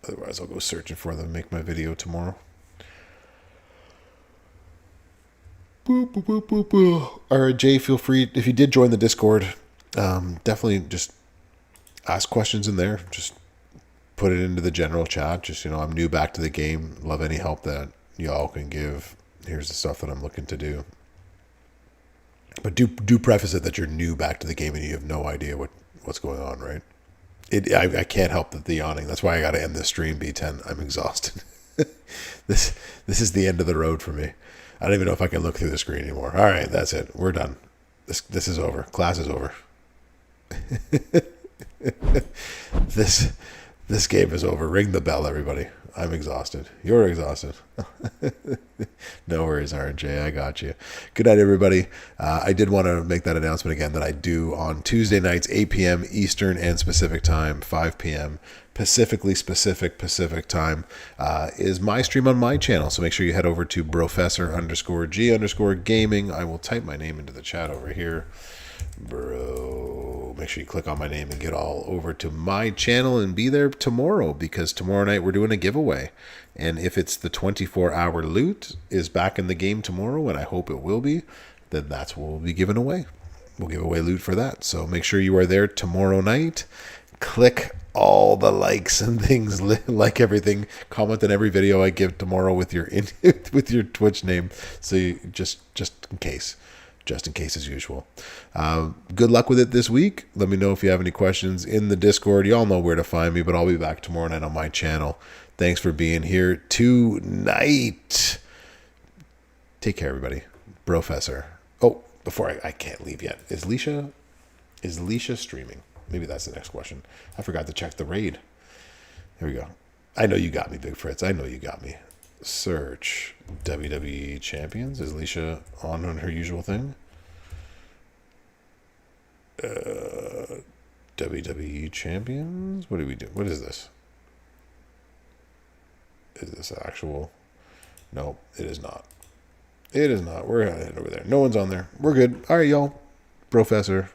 A: Otherwise, I'll go searching for them and make my video tomorrow. Boop, boop, boop, boop, boop. All right, Jay, feel free. If you did join the Discord, definitely just ask questions in there. Just put it into the general chat. Just, I'm new back to the game. Love any help that y'all can give. Here's the stuff that I'm looking to do. But do preface it that you're new back to the game and you have no idea what what's going on, right? I can't help the yawning. That's why I got to end this stream, B10. I'm exhausted. This is the end of the road for me. I don't even know if I can look through the screen anymore. All right, that's it. We're done. This is over. Class is over. This game is over. Ring the bell, everybody. I'm exhausted. You're exhausted. No worries, RJ. I got you. Good night, everybody. I did want to make that announcement again that I do on Tuesday nights, 8 p.m. Eastern and Pacific time, 5 p.m. Pacific time is my stream on my channel. So make sure you head over to Professor_G_gaming. I will type my name into the chat over here. Bro, make sure you click on my name and get all over to my channel and be there tomorrow, because tomorrow night we're doing a giveaway. And if it's the 24-hour loot is back in the game tomorrow, and I hope it will be, then that's what we'll be giving away. We'll give away loot for that. So make sure you are there tomorrow night. Click all the likes and things, like everything, comment on every video I give tomorrow with your with your Twitch name. So you, just in case as usual. Good luck with it this week. Let me know if you have any questions in the Discord. You all know where to find me, but I'll be back tomorrow night on my channel. Thanks for being here tonight. Take care, everybody. Professor. Oh, before I can't leave yet. Is Leisha streaming? Maybe that's the next question. I forgot to check the raid. Here we go. I know you got me, Big Fritz. I know you got me. Search WWE Champions. Is Leisha on her usual thing? WWE Champions? What do we do? What is this? Is this actual? No, it is not. It is not. We're going to head over there. No one's on there. We're good. All right, y'all. Professor.